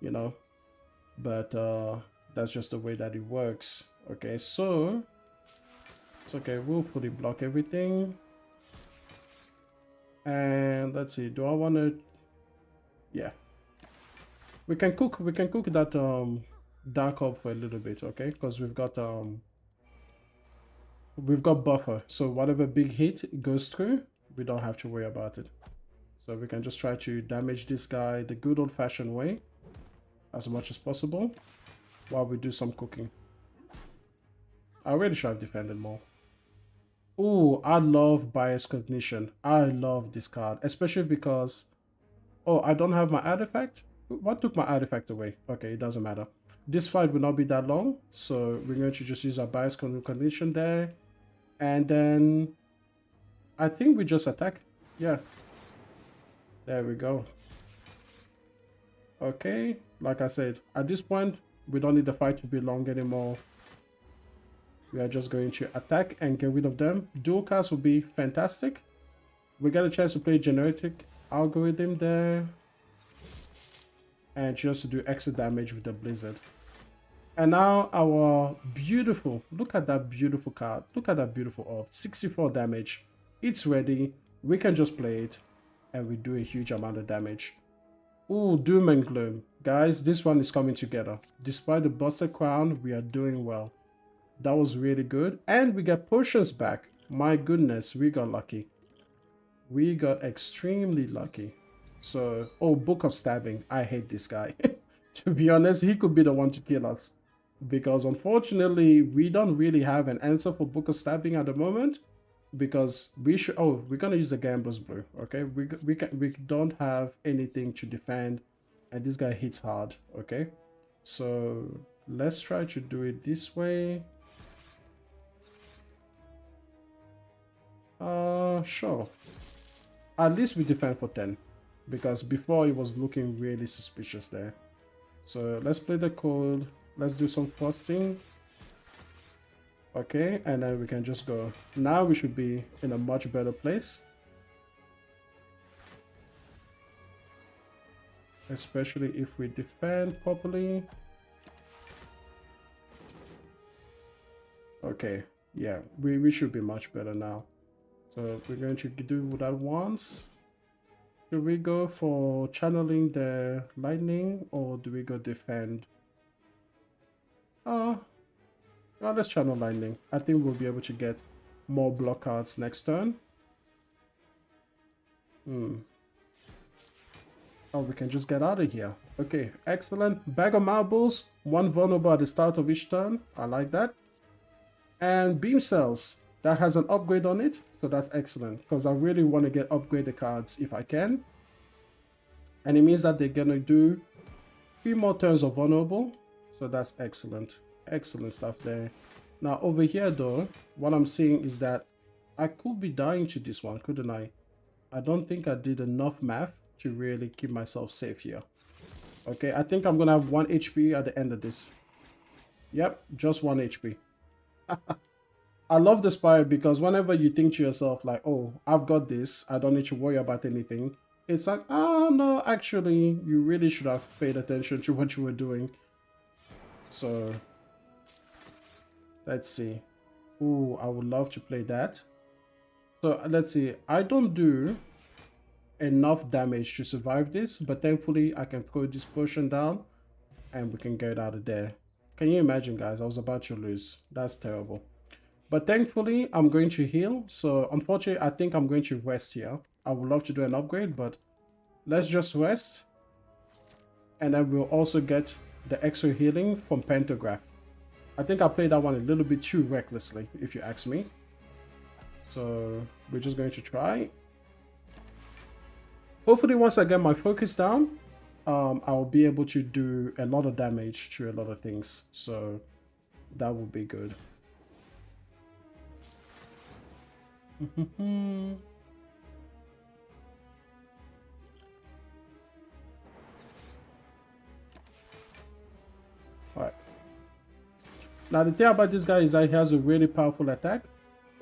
you know. But that's just the way that it works. Okay, so it's okay. We'll fully block everything. And let's see. Do I want to? Yeah. We can cook that dark orb for a little bit, okay? Because we've got buffer, so whatever big hit goes through, we don't have to worry about it. So we can just try to damage this guy the good old-fashioned way as much as possible while we do some cooking. I really should have defended more. Ooh, I love bias cognition. I love this card, especially because, oh, I don't have my artifact. What took my artifact away? Okay, it doesn't matter. This fight will not be that long, so we're going to just use our bias cognition there. And then I think we just attack. Yeah. There we go. Okay. Like I said, at this point, we don't need the fight to be long anymore. We are just going to attack and get rid of them. Dual cast will be fantastic. We get a chance to play genetic algorithm there. And just to do extra damage with the blizzard. And now our beautiful, look at that beautiful card. Look at that beautiful orb. 64 damage. It's ready. We can just play it. And we do a huge amount of damage. Ooh, Doom and Gloom. Guys, this one is coming together. Despite the busted crown, we are doing well. That was really good. And we get potions back. My goodness, we got lucky. We got extremely lucky. So, oh, Book of Stabbing. I hate this guy. To be honest, he could be the one to kill us. because unfortunately we don't really have an answer for Book of Stabbing at the moment, because we should, oh, we're gonna use the Gambler's Brew. Okay, we don't have anything to defend, and this guy hits hard. Okay, so let's try to do it this way. Sure. At least we defend for 10, because before it was looking really suspicious there. So let's play the code. Let's do some frosting. Okay, and then we can just go. Now we should be in a much better place. Especially if we defend properly. Okay, yeah, we should be much better now. So we're going to do that once. Should we go for channeling the lightning, or do we go defend? Well, let's channel lightning. I think we'll be able to get more block cards next turn. Oh, we can just get out of here. Okay, excellent. Bag of marbles, 1 vulnerable at the start of each turn. I like that. And beam cells, that has an upgrade on it, so that's excellent, because I really want to get upgraded cards if I can. And it means that they're gonna do 3 more turns of vulnerable, so that's excellent. Excellent stuff there. Now over here though, what I'm seeing is that I could be dying to this one, couldn't I? I don't think I did enough math to really keep myself safe here. Okay, I think I'm gonna have 1 HP at the end of this. Yep, just 1 HP. I love the Spire, because whenever you think to yourself like, oh, I've got this, I don't need to worry about anything, it's like, oh no, actually you really should have paid attention to what you were doing. So let's see. Ooh, I would love to play that. So let's see, I don't do enough damage to survive this, but thankfully I can throw this potion down and we can get out of there. Can you imagine, guys? I was about to lose. That's terrible. But thankfully, I'm going to heal. So unfortunately, I think I'm going to rest here. I would love to do an upgrade, but let's just rest. And then we'll also get the extra healing from Pantograph. I think I played that one a little bit too recklessly, if you ask me. So we're just going to try. Hopefully, once I get my focus down, I'll be able to do a lot of damage to a lot of things. So that will be good. Alright. Now the thing about this guy is that he has a really powerful attack.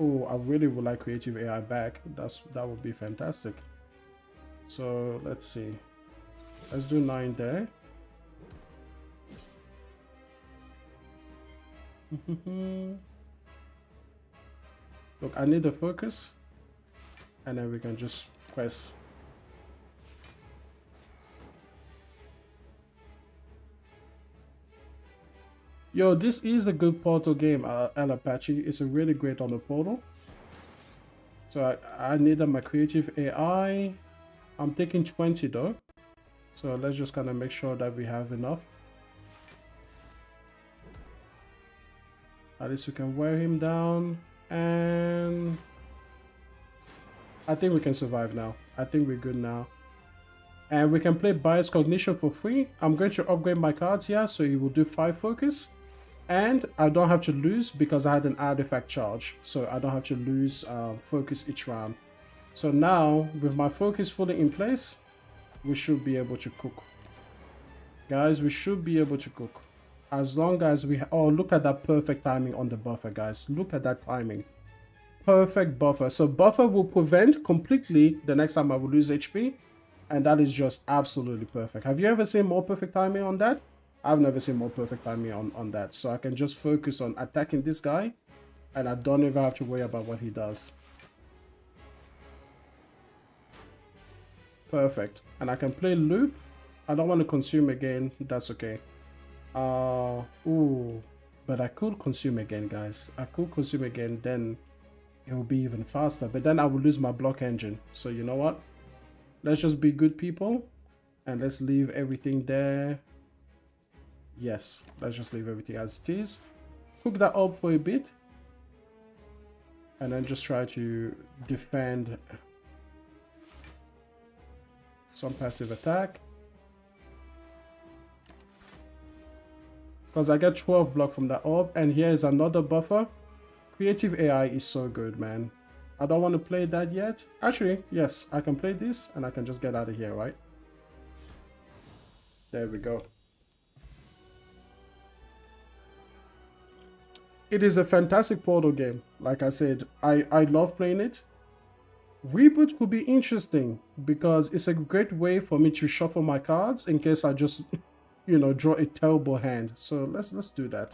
Oh, I really would like creative AI back. That would be fantastic. So let's see. Let's do 9 there. Look, I need the focus, and then we can just press. Yo, this is a good portal game, El Apache. It's a really great on the portal. So I needed my creative AI. I'm taking 20 though. So let's just kind of make sure that we have enough. At least we can wear him down. And I think we can survive now. I think we're good now. And we can play Bias Cognition for free. I'm going to upgrade my cards here, so you will do 5 focus. And I don't have to lose because I had an artifact charge. So I don't have to lose focus each round. So now, with my focus fully in place, we should be able to cook. Guys, we should be able to cook. As long as we... Oh, look at that perfect timing on the buffer, guys. Look at that timing. Perfect buffer. So buffer will prevent completely the next time I will lose HP. And that is just absolutely perfect. Have you ever seen more perfect timing on that? I've never seen more perfect timing on that. So I can just focus on attacking this guy. And I don't even have to worry about what he does. Perfect. And I can play loop. I don't want to consume again. That's okay. Ooh, but I could consume again, guys. I could consume again, then it will be even faster. But then I will lose my block engine. So you know what? Let's just be good people. And let's leave everything there. Yes, let's just leave everything as it is. Cook that up for a bit. And then just try to defend some passive attack. Because I get 12 block from that orb. And here is another buffer. Creative AI is so good, man. I don't want to play that yet. Actually, yes, I can play this and I can just get out of here, right? There we go. It is a fantastic Portal game. Like I said, I love playing it. Reboot could be interesting because it's a great way for me to shuffle my cards in case I just, you know, draw a terrible hand. So let's do that.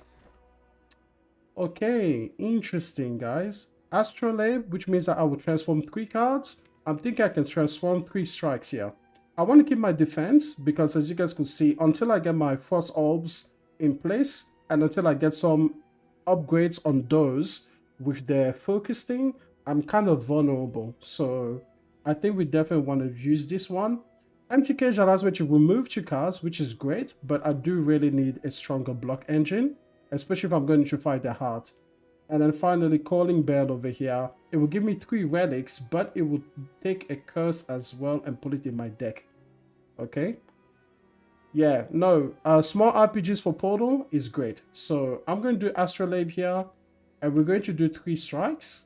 Okay, interesting, guys. Astrolabe, which means that I will transform 3 cards. I'm thinking I can transform 3 strikes here. I want to keep my defense because, as you guys could see, until I get my first orbs in place and until I get some upgrades on those with their focus thing, I'm kind of vulnerable. So I think we definitely want to use this one. Empty Cage allows me to remove 2 cards, which is great, but I do really need a stronger block engine, especially if I'm going to fight the heart. And then finally, Calling Bell over here. It will give me 3 relics, but it will take a curse as well and put it in my deck. Okay? Yeah, no, small RPGs for Portal is great. So I'm going to do Astrolabe here, and we're going to do 3 strikes.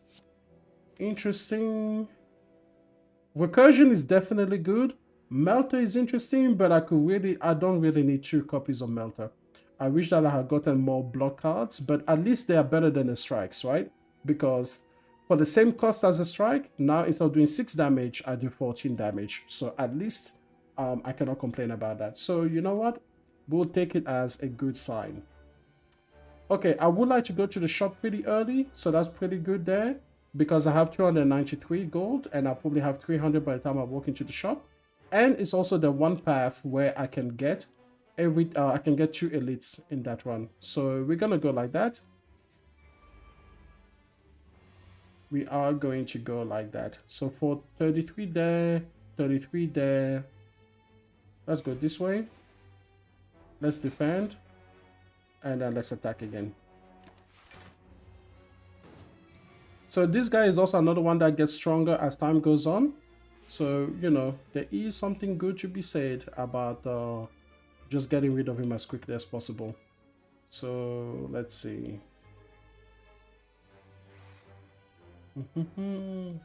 Interesting. Recursion is definitely good. Melter is interesting, but I don't really need 2 copies of Melter. I wish that I had gotten more block cards, but at least they are better than the strikes, right? Because for the same cost as a strike, now instead of doing 6 damage, I do 14 damage. So at least I cannot complain about that. So you know what? We'll take it as a good sign. Okay, I would like to go to the shop pretty early, so that's pretty good there. Because I have 293 gold, and I probably have 300 by the time I walk into the shop. And it's also the one path where I can get I can get 2 elites in that run. So we're gonna go like that. We are going to go like that. So for 33 there, 33 there. Let's go this way. Let's defend. And then let's attack again. So this guy is also another one that gets stronger as time goes on. So, you know, there is something good to be said about just getting rid of him as quickly as possible. So let's see. We're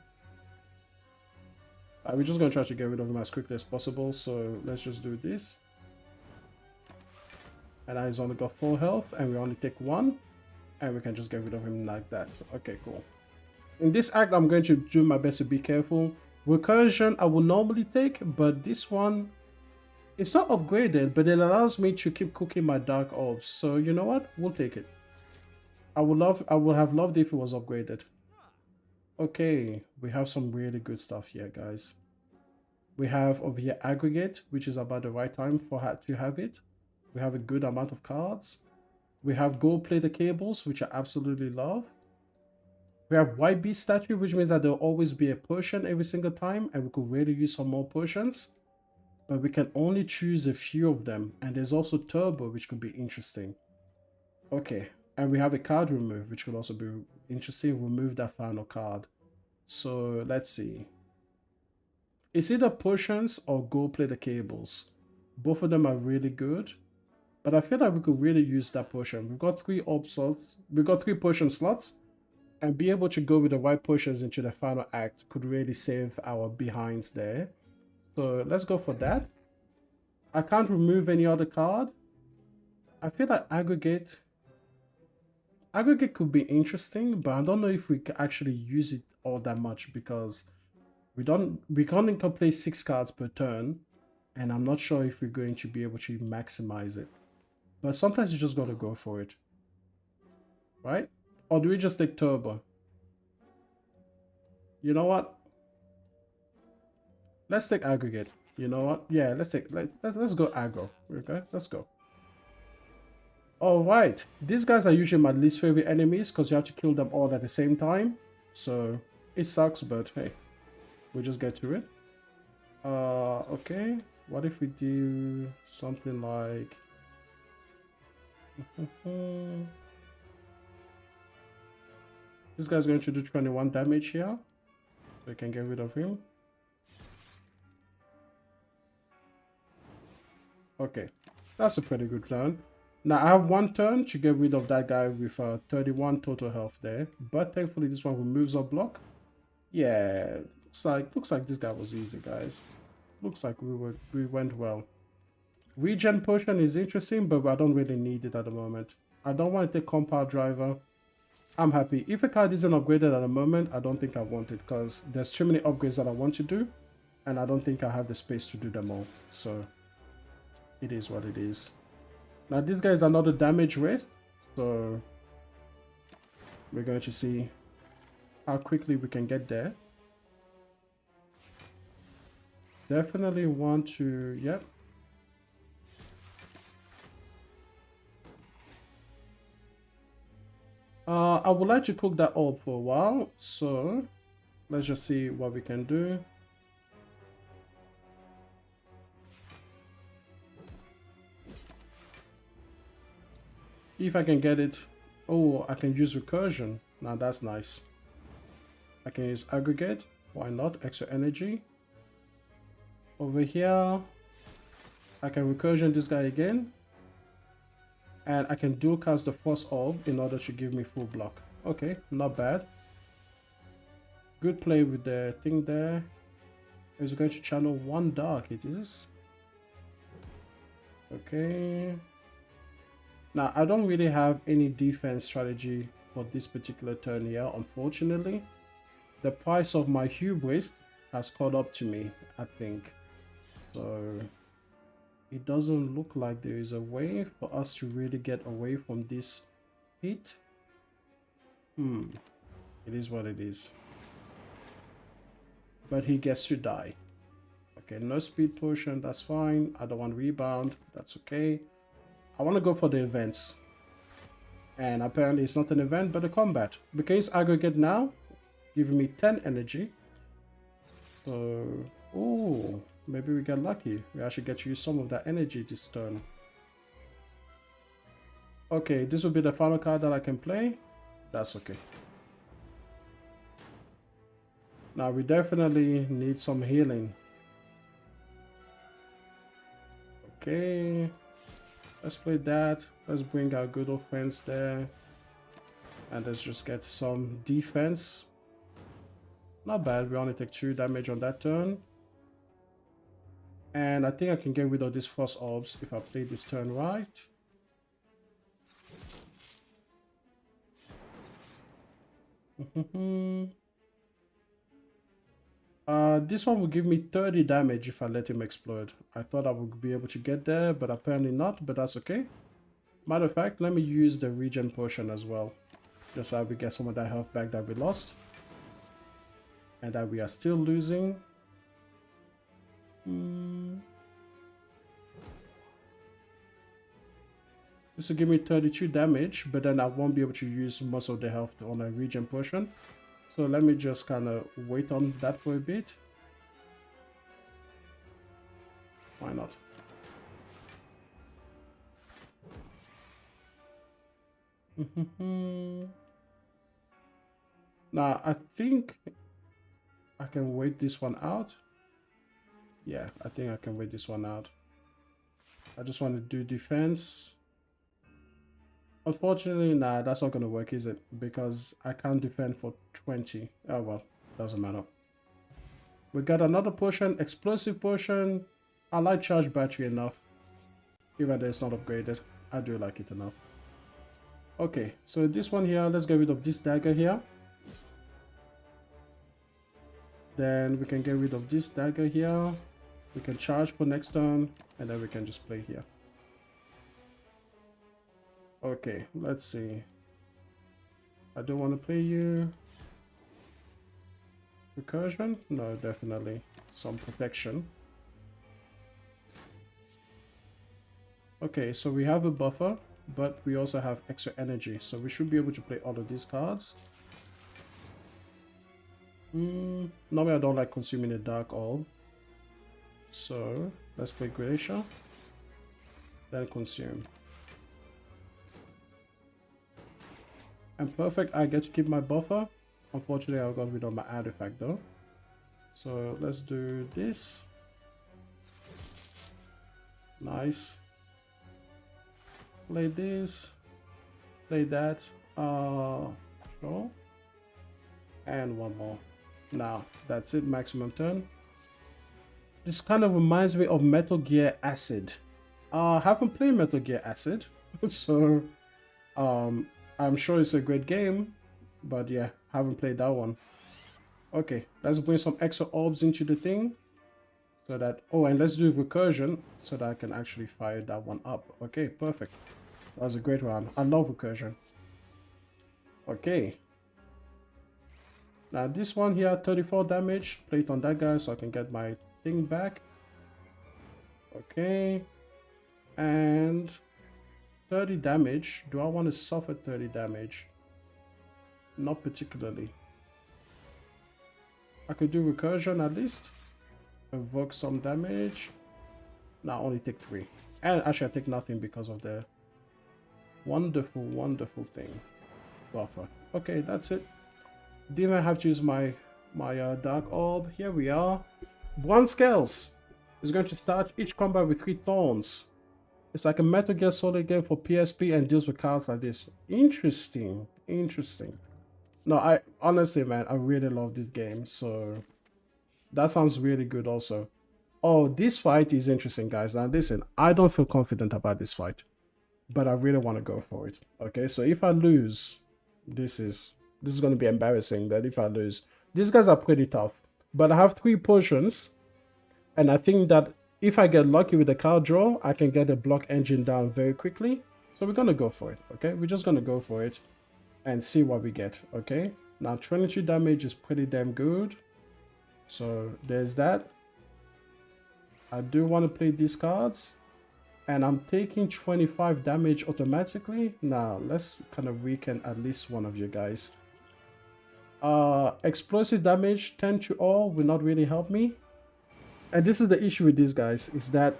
just going to try to get rid of him as quickly as possible. So let's just do this. And now he's only got 4 health and we only take 1. And we can just get rid of him like that. Okay, cool. In this act, I'm going to do my best to be careful. Recursion, I will normally take, but this one, it's not upgraded, but it allows me to keep cooking my dark orbs. So you know what? We'll take it. I would have loved it if it was upgraded. Okay, we have some really good stuff here, guys. We have over here Aggregate, which is about the right time for her to have it. We have a good amount of cards. We have Gold Plated Cables, which I absolutely love. We have White Beast Statue, which means that there'll always be a potion every single time, and we could really use some more potions. But we can only choose a few of them, and there's also Turbo, which could be interesting. Okay, and we have a card remove, which could also be interesting. Remove that final card. So let's see. It's either potions or Gold Plated Cables. Both of them are really good, but I feel like we could really use that potion. We've got 3 orb slots. We've got 3 potion slots. And be able to go with the right potions into the final act could really save our behinds there. So let's go for that. I can't remove any other card. I feel like Aggregate could be interesting, but I don't know if we can actually use it all that much because we can't play 6 cards per turn, and I'm not sure if we're going to be able to maximize it. But sometimes you just gotta go for it, right? Or do we just take Turbo? You know what? Let's take Aggregate. You know what? Yeah, let's go aggro. Okay, let's go. Alright. These guys are usually my least favorite enemies because you have to kill them all at the same time. So it sucks, but hey, we'll just get to it. Okay. What if we do something like This guy's going to do 21 damage here. So we can get rid of him. Okay, that's a pretty good turn. Now I have one turn to get rid of that guy with 31 total health there. But thankfully this one removes our block. Yeah, looks like this guy was easy, guys. Looks like we went well. Regen potion is interesting, but I don't really need it at the moment. I don't want to take compound driver. I'm happy. If a card isn't upgraded at the moment, I don't think I want it because there's too many upgrades that I want to do, and I don't think I have the space to do them all. So it is what it is. Now this guy is another damage rate, so we're going to see how quickly we can get there. Definitely want to, yep. I would like to cook that up for a while, so let's just see what we can do. If I can get it. Oh, I can use recursion. Now that's nice. I can use aggregate. Why not? Extra energy. Over here, I can recursion this guy again. And I can dual cast the force orb in order to give me full block. Okay, not bad. Good play with the thing there. Is going to channel one dark, it is. Okay. Now, I don't really have any defense strategy for this particular turn here, unfortunately. The price of my hubris has caught up to me, I think. So it doesn't look like there is a way for us to really get away from this hit. It is what it is. But he gets to die. Okay, no speed potion, that's fine. I don't want rebound, that's okay. I want to go for the events. And apparently it's not an event, but a combat. Because aggregate now, giving me 10 energy. So, oh, maybe we get lucky. We actually get to use some of that energy this turn. Okay, this will be the final card that I can play. That's okay. Now we definitely need some healing. Okay, let's play that. Let's bring our good old friends there. And let's just get some defense. Not bad, we only take 2 damage on that turn. And I think I can get rid of these force orbs if I play this turn right. This one will give me 30 damage if I let him explode. I thought I would be able to get there, but apparently not, but that's okay. Matter of fact, let me use the regen potion as well. Just so we get some of that health back that we lost. And that we are still losing. This will give me 32 damage, but then I won't be able to use most of the health on a regen potion. So let me just kind of wait on that for a bit. Why not? Now, I think I can wait this one out. Yeah, I think I can wait this one out. I just want to do defense. Unfortunately, nah, that's not going to work, is it? Because I can't defend for 20. Oh, well, doesn't matter. We got another potion, explosive potion. I like charge battery enough. Even though it's not upgraded, I do like it enough. Okay, so this one here, let's get rid of this dagger here. Then we can get rid of this dagger here. We can charge for next turn, and then we can just play here. Okay, let's see. I don't want to play you. Recursion? No, definitely. Some protection. Okay, so we have a buffer, but we also have extra energy. So we should be able to play all of these cards. Normally I don't like consuming a dark orb. So let's play Glacier. Then consume. And perfect, I get to keep my buffer. Unfortunately, I got rid of my artifact though. So let's do this. Nice. Play this. Play that. Sure. And one more. Now, that's it, maximum turn. This kind of reminds me of Metal Gear Acid. I haven't played Metal Gear Acid, so I'm sure it's a great game, but yeah, haven't played that one. Okay, let's bring some extra orbs into the thing, so that, oh, and let's do recursion, so that I can actually fire that one up. Okay, perfect. That was a great round. I love recursion. Okay. Now this one here, 34 damage. Play it on that guy so I can get my thing back. Okay. And 30 damage. Do I want to suffer 30 damage? Not particularly. I could do recursion at least. Evoke some damage. Now only take 3. And actually I take nothing because of the wonderful, wonderful thing. Buffer. Okay, that's it. Didn't even have to use my dark orb. Here we are. One scales is going to start each combat with 3 thorns. It's like a Metal Gear Solid game for PSP and deals with cards like this. Interesting. Interesting. No, I honestly, man, I really love this game. So that sounds really good also. Oh, this fight is interesting, guys. Now listen, I don't feel confident about this fight, but I really want to go for it. Okay, so if I lose, this is going to be embarrassing. That if I lose, these guys are pretty tough, but I have 3 potions, and I think that if I get lucky with the card draw, I can get the block engine down very quickly. So we're gonna go for it. Okay, we're just gonna go for it and see what we get. Okay, now 22 damage is pretty damn good. So there's that. I do want to play these cards, and I'm taking 25 damage automatically. Now let's kind of weaken at least one of you guys. Explosive damage 10 to all will not really help me. And this is the issue with these guys, is that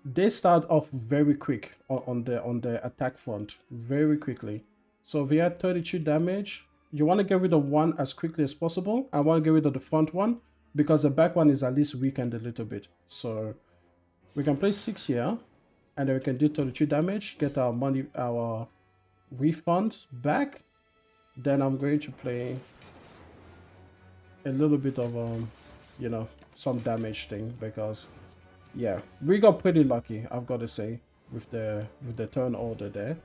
they start off very quick on the attack front, very quickly. So we had 32 damage. You want to get rid of one as quickly as possible. I want to get rid of the front one because the back one is at least weakened a little bit. So we can play 6 here, and then we can do 32 damage, get our money, our refund back. Then I'm going to play a little bit of you know, some damage thing, because yeah, we got pretty lucky, I've got to say, with the turn order there.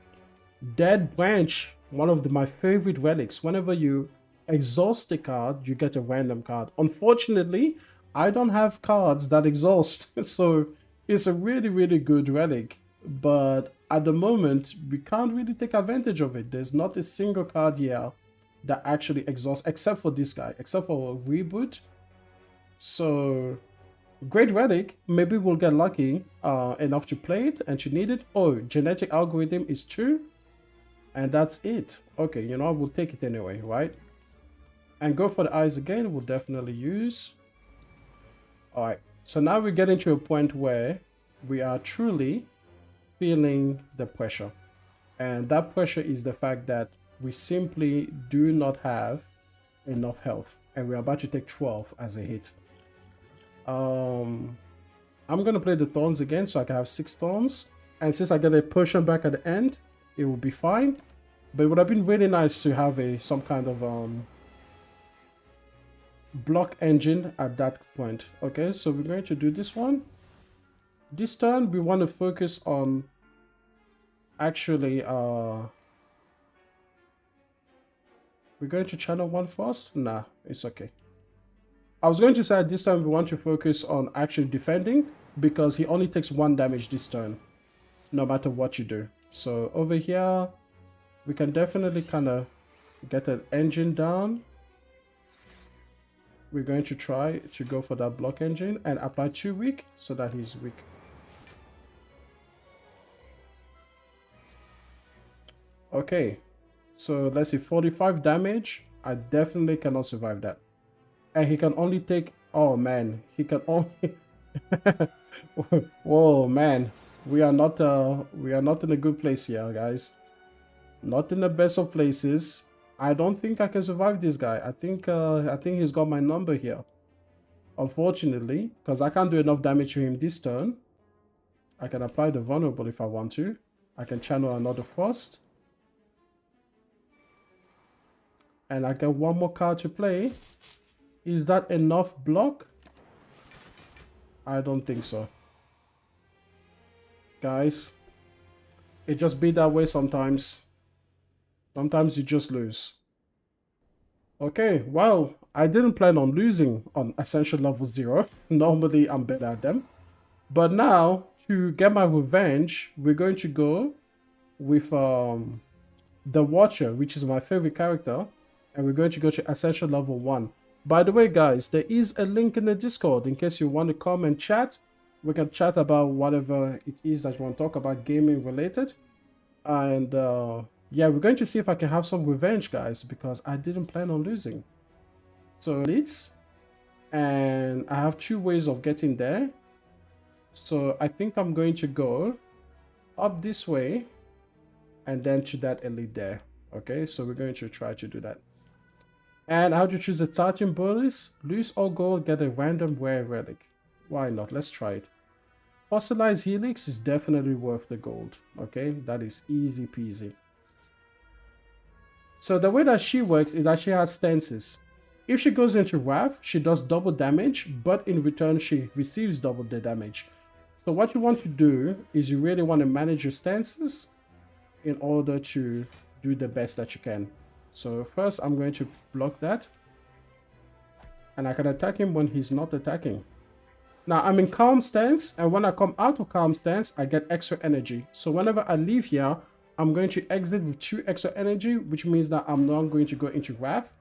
Dead Branch, one of my favorite relics. Whenever you exhaust the card, you get a random card. Unfortunately, I don't have cards that exhaust, so it's a really, really good relic, but at the moment we can't really take advantage of it. There's not a single card here that actually exhausts, except for this guy, except for Reboot. So great relic, maybe we'll get lucky enough to play it and to need it. Oh, genetic algorithm is 2, and that's it. Okay, you know, we'll take it anyway, right? And go for the eyes again, we'll definitely use. All right, so now we're getting to a point where we are truly feeling the pressure, and that pressure is the fact that we simply do not have enough health, and we're about to take 12 as a hit. I'm gonna play the thorns again so I can have 6 thorns, and since I get a potion back at the end, it will be fine. But it would have been really nice to have some kind of block engine at that point. Okay, so we're going to do this one. This turn we want to focus on actually we're going to channel 1 first. Nah, it's okay. I was going to say this time we want to focus on actually defending, because he only takes 1 damage this turn, no matter what you do. So over here, we can definitely kind of get an engine down. We're going to try to go for that block engine and apply 2 weak so that he's weak. Okay, so let's see, 45 damage. I definitely cannot survive that. And he can only take, oh man, he can only whoa man, we are not in a good place here, guys. Not in the best of places. I don't think I can survive this guy. I think he's got my number here. Unfortunately, because I can't do enough damage to him this turn. I can apply the vulnerable if I want to. I can channel another frost. And I get one more card to play. Is that enough block? I don't think so. Guys, it just be that way sometimes. Sometimes you just lose. Okay, well, I didn't plan on losing on Essential Level 0. Normally, I'm better at them. But now, to get my revenge, we're going to go with the Watcher, which is my favorite character. And we're going to go to Essential Level 1. By the way, guys, there is a link in the Discord in case you want to come and chat. We can chat about whatever it is that you want to talk about, gaming related. And yeah, we're going to see if I can have some revenge, guys, because I didn't plan on losing. So leads, and I have 2 ways of getting there. So I think I'm going to go up this way and then to that elite there. Okay, so we're going to try to do that. And how to choose the starting bonus? Lose all gold, get a random rare relic. Why not? Let's try it. Fossilized Helix is definitely worth the gold. Okay, that is easy peasy. So the way that she works is that she has stances. If she goes into Wrath, she does double damage, but in return she receives double the damage. So what you want to do is you really want to manage your stances in order to do the best that you can. So first I'm going to block that. And I can attack him when he's not attacking. Now I'm in calm stance, and when I come out of calm stance, I get extra energy. So whenever I leave here, I'm going to exit with 2 extra energy, which means that I'm not going to go into Wrath.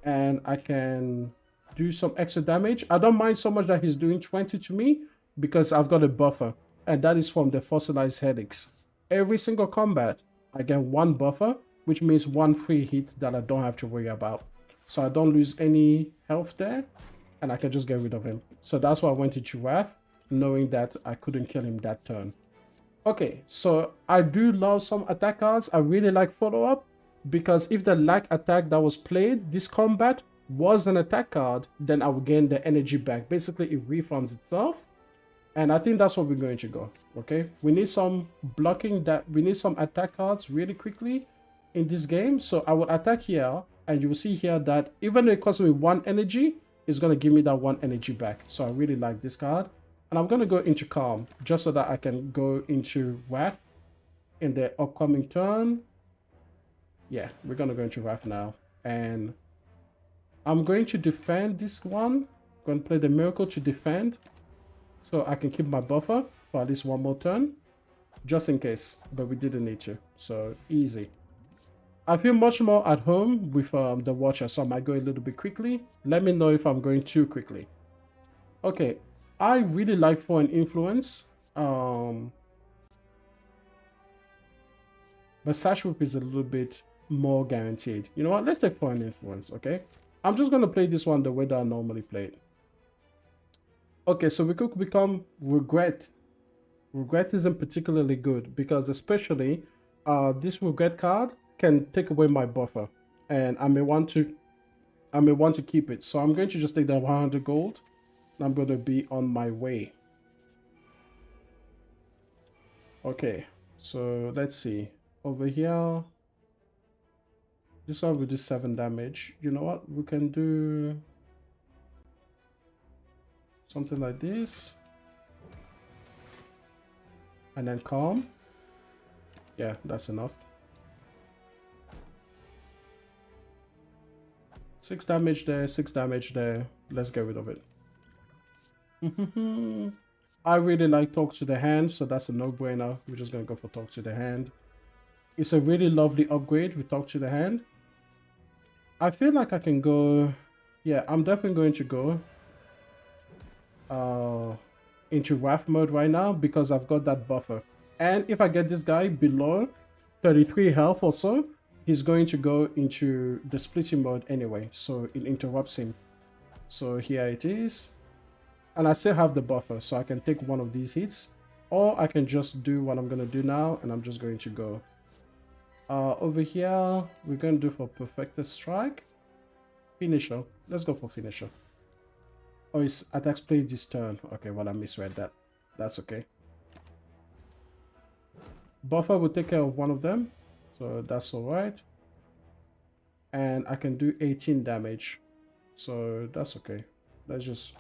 And I can do some extra damage. I don't mind so much that he's doing 20 to me because I've got a buffer. And that is from the Fossilized Helix. Every single combat, I get 1 buffer, which means 1 free hit that I don't have to worry about. So I don't lose any health there, and I can just get rid of him. So that's why I went into Wrath, knowing that I couldn't kill him that turn. Okay, so I do love some attack cards. I really like follow-up, because if the lag attack that was played this combat was an attack card, then I will gain the energy back. Basically, it refunds itself. And I think that's what we're going to go. Okay, we need some blocking, that we need some attack cards really quickly in this game. So I will attack here, and you will see here that even though it costs me 1 energy, it's going to give me that 1 energy back. So I really like this card. And I'm going to go into Calm just so that I can go into Wrath in the upcoming turn. Yeah, we're going to go into Wrath now. And I'm going to defend this one. I'm going to play the Miracle to defend, so I can keep my buffer for at least 1 more turn, just in case, but we didn't need to. So easy. I feel much more at home with the Watcher, so I might go a little bit quickly. Let me know if I'm going too quickly. Okay, I really like Foreign Influence. But Sash Whip is a little bit more guaranteed. You know what? Let's take Foreign Influence, okay? I'm just going to play this one the way that I normally play it. Okay, so we could become Regret. Regret isn't particularly good because especially this Regret card can take away my buffer, and I may want to keep it. So I'm going to just take that 100 gold. And I'm going to be on my way. Okay, so let's see. Over here, this one will do 7 damage. You know what? We can do something like this. And then Calm. Yeah, that's enough. 6 damage there, 6 damage there. Let's get rid of it. I really like Talk to the Hand, so that's a no-brainer. We're just going to go for Talk to the Hand. It's a really lovely upgrade with Talk to the Hand. I feel like I can go... Yeah, I'm definitely going to go into Wrath mode right now because I've got that buffer. And if I get this guy below 33 health or so, he's going to go into the splitting mode anyway, so it interrupts him. So here it is. And I still have the buffer, so I can take one of these hits, or I can just do what I'm going to do now, and I'm just going to go Over here, we're going to do for perfected strike. Finisher. Let's go for finisher. Oh, it's attacks played this turn. Okay, well, I misread that. That's okay. Buffer will take care of one of them. So that's alright. And I can do 18 damage. So that's okay. Let's just...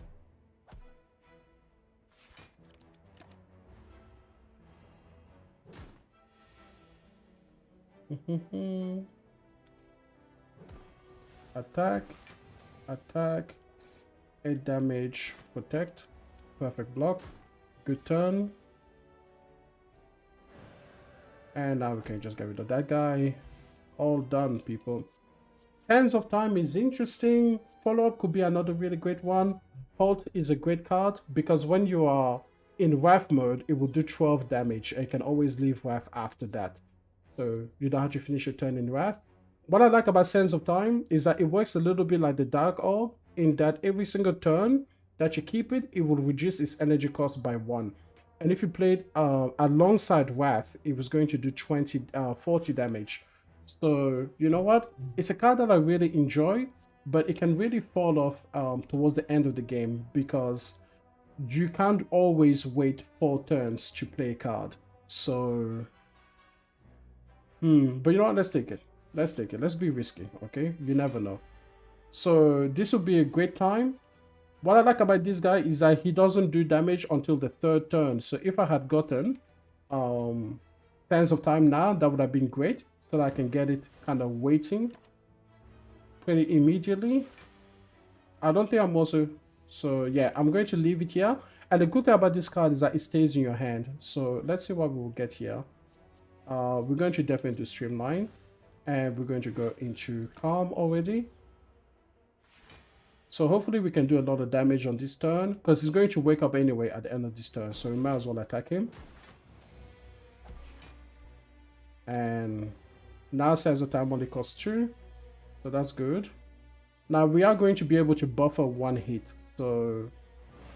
Attack. Attack. 8 damage. Protect. Perfect block. Good turn. And now we can just get rid of that guy. All done, people. Sands of Time is interesting. Follow-up could be another really great one. Halt is a great card because when you are in Wrath mode, it will do 12 damage and you can always leave Wrath after that. So you don't have to finish your turn in Wrath. What I like about Sands of Time is that it works a little bit like the Dark Orb in that every single turn that you keep it, it will reduce its energy cost by 1. And if you played alongside Wrath, it was going to do 40 damage. So, you know what? It's a card that I really enjoy, but it can really fall off towards the end of the game because you can't always wait 4 turns to play a card. So, but you know what? Let's take it. Let's take it. Let's be risky, okay? You never know. So, this will be a great time. What I like about this guy is that he doesn't do damage until the 3rd turn. So, if I had gotten Sands of Time now, that would have been great. So that I can get it kind of waiting pretty immediately. I don't think I'm also... So yeah, I'm going to leave it here. And the good thing about this card is that it stays in your hand. So let's see what we will get here. We're going to definitely do Streamline. And we're going to go into Calm already. So hopefully we can do a lot of damage on this turn. Because he's going to wake up anyway at the end of this turn. So we might as well attack him. And... now Sands of Time only costs 2, so that's good. Now we are going to be able to buffer 1 hit, so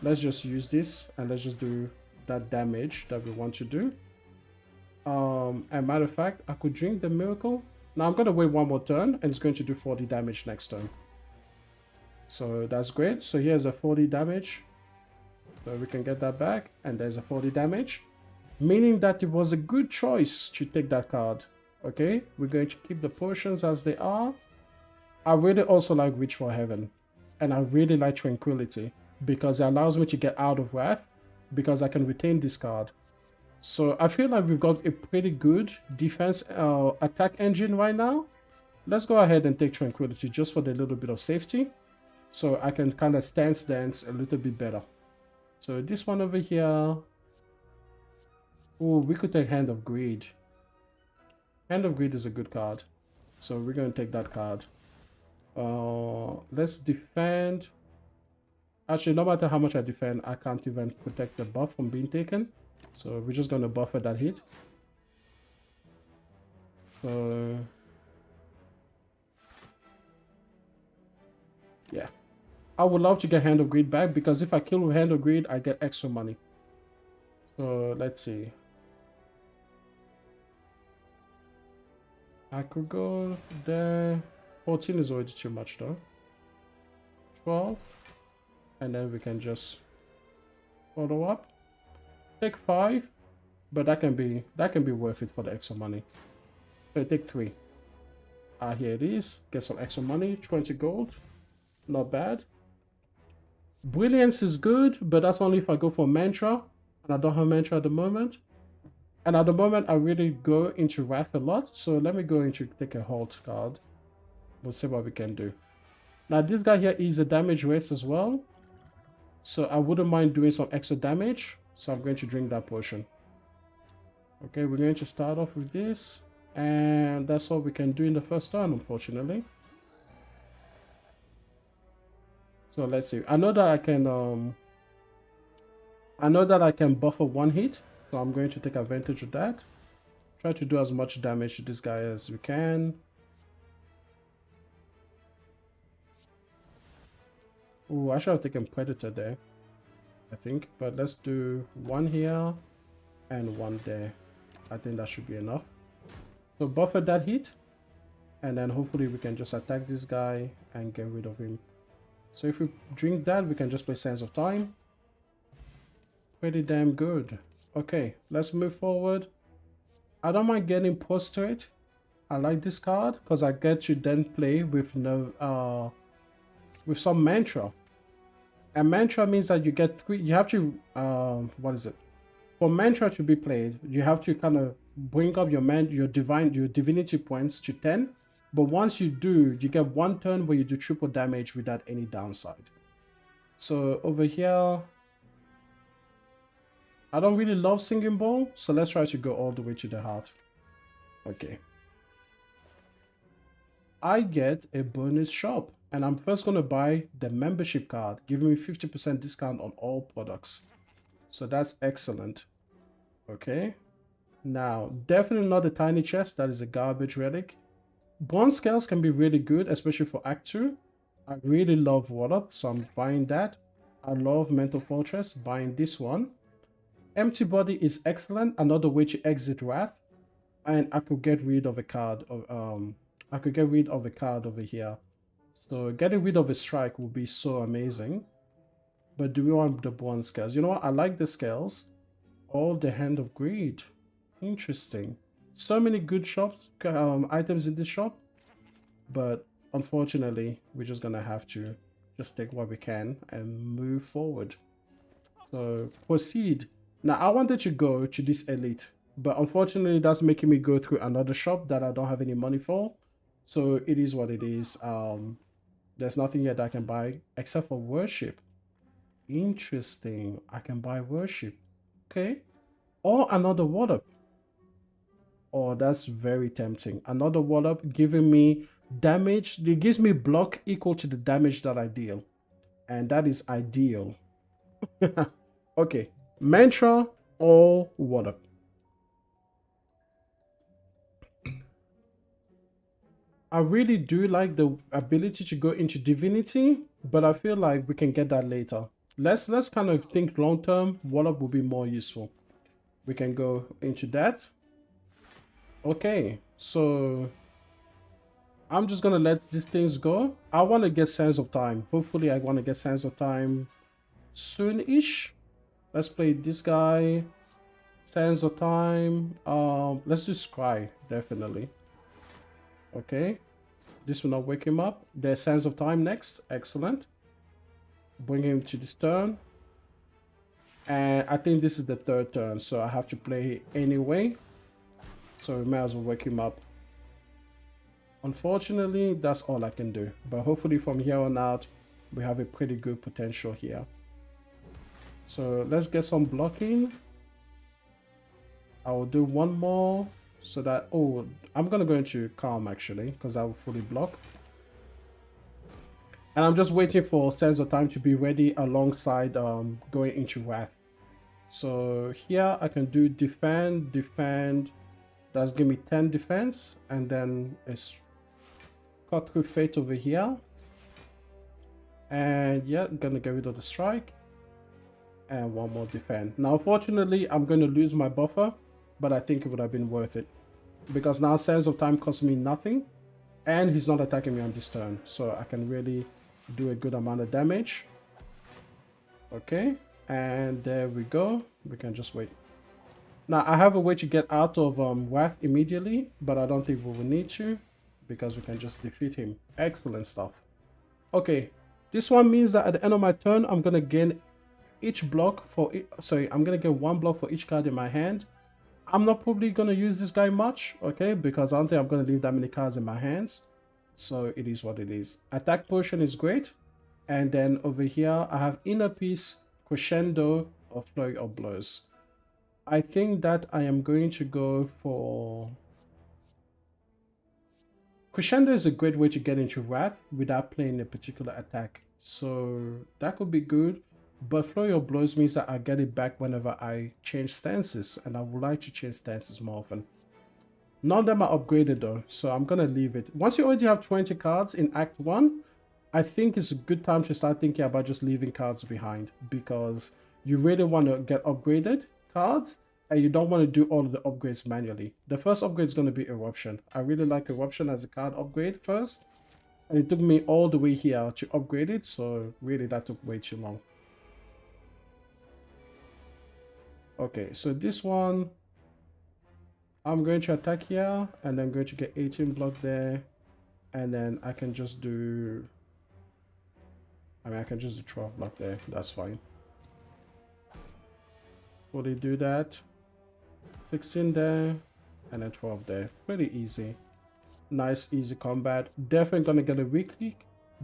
let's just use this and let's just do that damage that we want to do. And matter of fact, I could drink the miracle. Now I'm going to wait 1 more turn and it's going to do 40 damage next turn. So that's great. So here's a 40 damage. So we can get that back and there's a 40 damage. Meaning that it was a good choice to take that card. Okay, we're going to keep the potions as they are. I really also like Reach for Heaven. And I really like Tranquility. Because it allows me to get out of Wrath. Because I can retain this card. So I feel like we've got a pretty good defense attack engine right now. Let's go ahead and take Tranquility just for the little bit of safety. So I can kind of stance dance a little bit better. So this one over here. Oh, we could take Hand of Greed. Hand of Greed is a good card. So we're going to take that card. Let's defend. Actually, no matter how much I defend, I can't even protect the buff from being taken. So we're just going to buffer that hit. So... yeah. I would love to get Hand of Greed back because if I kill with Hand of Greed, I get extra money. So let's see. I could go there. 14 is already too much though. 12. And then we can just follow up. Take 5. But that can be worth it for the extra money. So take 3. Here it is. Get some extra money. 20 gold. Not bad. Brilliance is good, but that's only if I go for Mantra. And I don't have Mantra at the moment. And at the moment, I really go into Wrath a lot. So let me go into take a Halt card. We'll see what we can do. Now, this guy here is a damage race as well. So I wouldn't mind doing some extra damage. So I'm going to drink that potion. Okay, we're going to start off with this. And that's all we can do in the first turn, unfortunately. So let's see. I know that I can buffer 1 hit. So I'm going to take advantage of that. Try to do as much damage to this guy as we can. Oh, I should have taken Predator there, I think. But let's do 1 here and 1 there. I think that should be enough. So buffer that hit, and then hopefully we can just attack this guy and get rid of him. So if we drink that, we can just play Sands of Time. Pretty damn good. Okay, let's move forward. I don't mind getting Prostrate. I like this card because I get to then play with no with some mantra. And mantra means that you get three. You have to what is it? For mantra to be played, you have to kind of bring up your divinity points to 10. But once you do, you get one turn where you do triple damage without any downside. So over here, I don't really love Singing Bowl, so let's try to go all the way to the heart. Okay. I get a bonus shop, and I'm first going to buy the membership card, giving me 50% discount on all products. So that's excellent. Okay. Now, definitely not a tiny chest. That is a garbage relic. Bronze scales can be really good, especially for Act 2. I really love Water, so I'm buying that. I love Mental Fortress, buying this one. Empty Body is excellent, another way to exit Wrath. And I could get rid of a card of I could get rid of a card over here. So getting rid of a strike would be so amazing. But do we want the bronze scales? You know what? I like the scales. All the Hand of Greed. Interesting. So many good shops, items in this shop. But unfortunately, we're just gonna have to just take what we can and move forward. So proceed. Now I wanted to go to this elite, but unfortunately that's making me go through another shop that I don't have any money for. So it is what it is. There's nothing yet I can buy except for worship. Interesting. I can buy worship. Okay. Or another water. Oh, that's very tempting. Another water giving me damage. It gives me block equal to the damage that I deal. And that is ideal. Okay. Mantra or water. I really do like the ability to go into divinity, but I feel like we can get that later. Let's kind of think long term. Water will be more useful. We can go into that. Okay, so I'm just gonna let these things go. I want to get Sands of Time. Hopefully I want to get Sands of Time soon-ish. Let's play this guy. Sands of Time. Let's do Scry, definitely. Okay. This will not wake him up. There's Sands of Time next. Excellent. Bring him to this turn. And I think this is the third turn, so I have to play anyway. So we might as well wake him up. Unfortunately, that's all I can do. But hopefully from here on out, we have a pretty good potential here. So let's get some blocking. I will do one more so that... Oh, I'm going to go into Calm actually, because I will fully block. And I'm just waiting for Sands of Time to be ready alongside going into Wrath. So here I can do defend. That's give me 10 defense, and then it's cut through fate over here. And yeah, gonna get rid of the strike. And one more defend. Now unfortunately I'm gonna lose my buffer, but I think it would have been worth it. Because now Sands of Time costs me nothing. And he's not attacking me on this turn. So I can really do a good amount of damage. Okay. And there we go. We can just wait. Now, I have a way to get out of Wrath immediately, but I don't think we will need to because we can just defeat him. Excellent stuff. Okay, this one means that at the end of my turn, I'm going to gain each block for... I'm going to get one block for each card in my hand. I'm not probably going to use this guy much, okay, because I don't think I'm going to leave that many cards in my hands. So it is what it is. Attack Potion is great. And then over here, I have Inner Peace, Crescendo, or Flurry of Blows. I think that I am going to go for... Crescendo is a great way to get into Wrath without playing a particular attack. So that could be good. But Flurry of Blows means that I get it back whenever I change stances. And I would like to change stances more often. None of them are upgraded though. So I'm going to leave it. Once you already have 20 cards in Act 1, I think it's a good time to start thinking about just leaving cards behind. Because you really want to get upgraded cards, and you don't want to do all of the upgrades manually. The first upgrade is going to be Eruption. I really like Eruption as a card upgrade first, and it took me all the way here to upgrade it, so really that took way too long. Okay, so this one, I'm going to attack here, and I'm going to get 18 block there, and then I can just do, I can just do 12 block there, that's fine. Fully do that. 16 there, and then 12 there. Pretty easy. Nice, easy combat. Definitely gonna get a weekly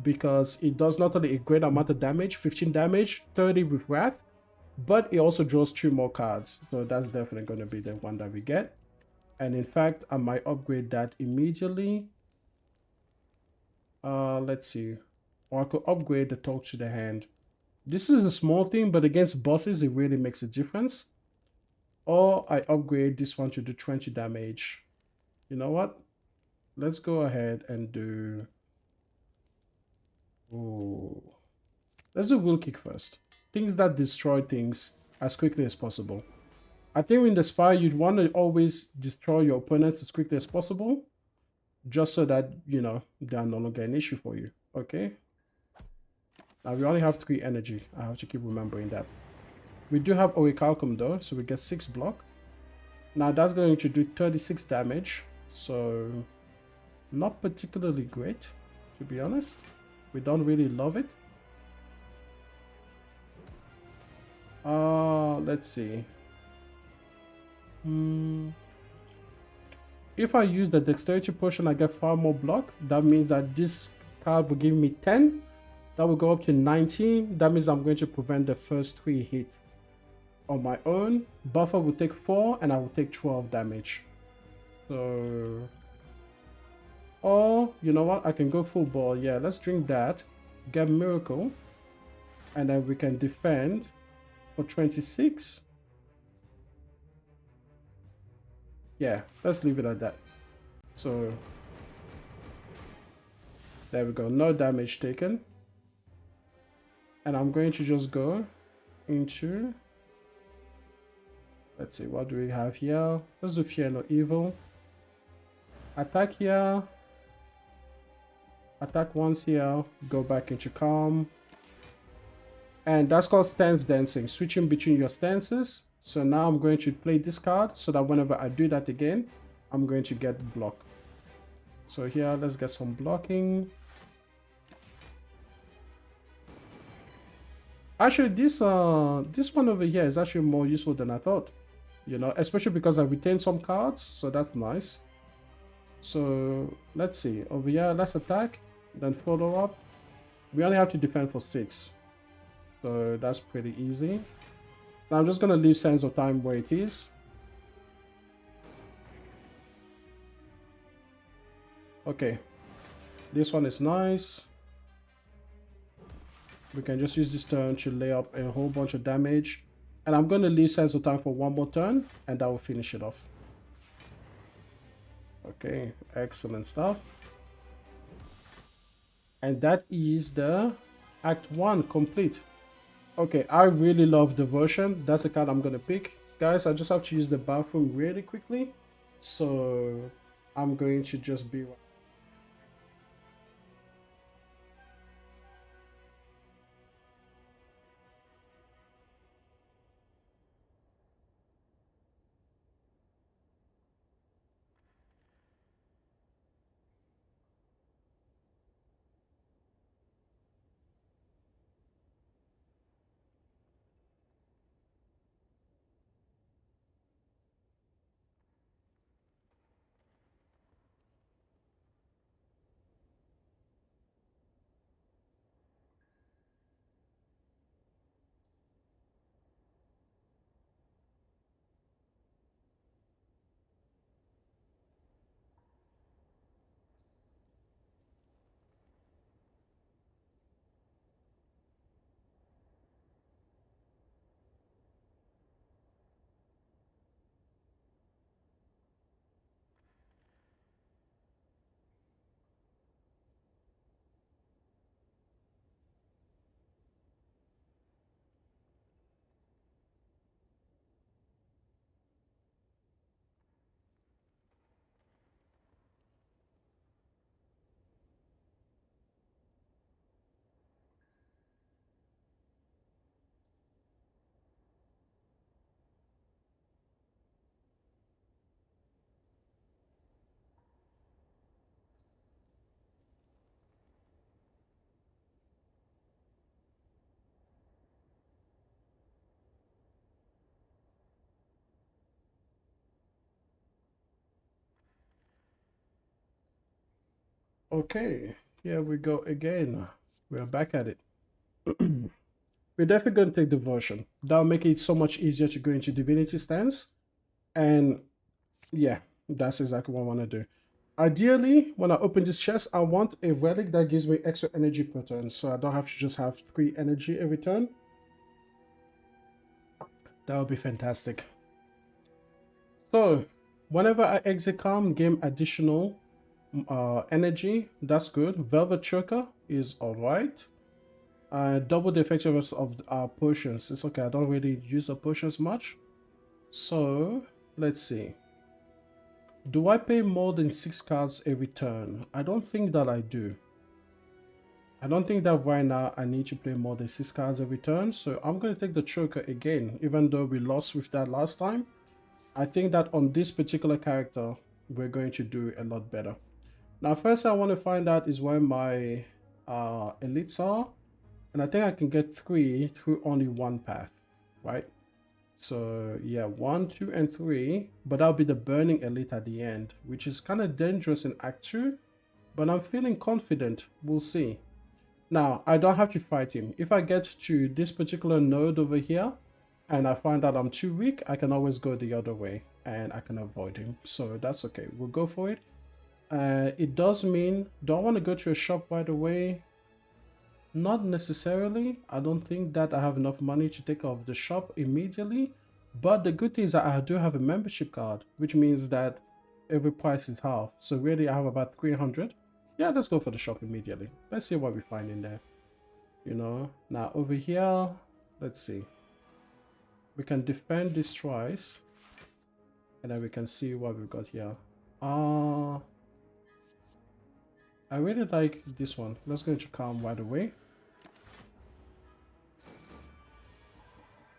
because it does not only a great amount of damage, 15 damage, 30 with Wrath, but it also draws 2 more cards. So that's definitely gonna be the one that we get. And in fact, I might upgrade that immediately. Let's see. Or I could upgrade the Talk to the Hand. This is a small thing, but against bosses, it really makes a difference. Or I upgrade this one to do 20 damage. You know what? Let's go ahead and do... Ooh. Let's do Will Kick first. Things that destroy things as quickly as possible. I think in the Spire, you'd want to always destroy your opponents as quickly as possible. Just so that, you know, they are no longer an issue for you. Okay? Now, we only have 3 energy. I have to keep remembering that. We do have Orichalcum though, so we get 6 block. Now, that's going to do 36 damage. So, not particularly great, to be honest. We don't really love it. Let's see. If I use the dexterity potion, I get 5 more block. That means that this card will give me 10. That will go up to 19. That means I'm going to prevent the first 3 hits on my own. Buffer will take 4 and I will take 12 damage. So... Or, you know what? I can go full ball. Yeah, let's drink that. Get Miracle. And then we can defend for 26. Yeah, let's leave it at that. So, there we go. No damage taken. And I'm going to just go into... Let's see, what do we have here? Let's do Fear No Evil. Attack here. Attack once here. Go back into Calm. And that's called Stance Dancing. Switching between your stances. So now I'm going to play this card so that whenever I do that again, I'm going to get block. So here, let's get some blocking. Actually, this one over here is actually more useful than I thought. You know, especially because I retained some cards, so that's nice. So let's see. Over here, let's attack, then follow up. We only have to defend for 6. So that's pretty easy. Now I'm just gonna leave Sense of Time where it is. Okay. This one is nice. We can just use this turn to lay up a whole bunch of damage. And I'm going to leave Sense of Time for 1 more turn, and that will finish it off. Okay, excellent stuff. And that is the Act 1 complete. Okay, I really love Devotion. That's the card I'm going to pick. Guys, I just have to use the bathroom really quickly. So I'm going to just be... Okay, here we go again. We're back at it. We're definitely going to take devotion. That'll make it so much easier to go into divinity stance. And yeah, that's exactly what I want to do. Ideally, when I open this chest, I want a relic that gives me extra energy per turn, so I don't have to just have 3 energy every turn. That would be fantastic. So, whenever I exit calm, gain additional energy. That's good. Velvet Choker is alright. Double the effectiveness of our potions. It's okay, I don't really use the potions much. So, let's see. Do I pay more than 6 cards every turn? I don't think that I do. I don't think that right now I need to play more than 6 cards every turn. So I'm going to take the Choker again, even though we lost with that last time. I think that on this particular character, we're going to do a lot better. Now, first I want to find out is where my elites are. And I think I can get 3 through only one path, right? So yeah, 1, 2, and 3, but that'll be the burning elite at the end, which is kind of dangerous in Act 2, but I'm feeling confident. We'll see. Now, I don't have to fight him. If I get to this particular node over here, and I find out I'm too weak, I can always go the other way, and I can avoid him. So that's okay. We'll go for it. It does mean, do I want to go to a shop right away? Not necessarily. I don't think that I have enough money to take off the shop immediately. But the good thing is that I do have a membership card, which means that every price is half. So really I have about 300. Yeah, let's go for the shop immediately. Let's see what we find in there. You know, now over here, let's see. We can defend this twice. And then we can see what we've got here. I really like this one. Let's go into calm right away.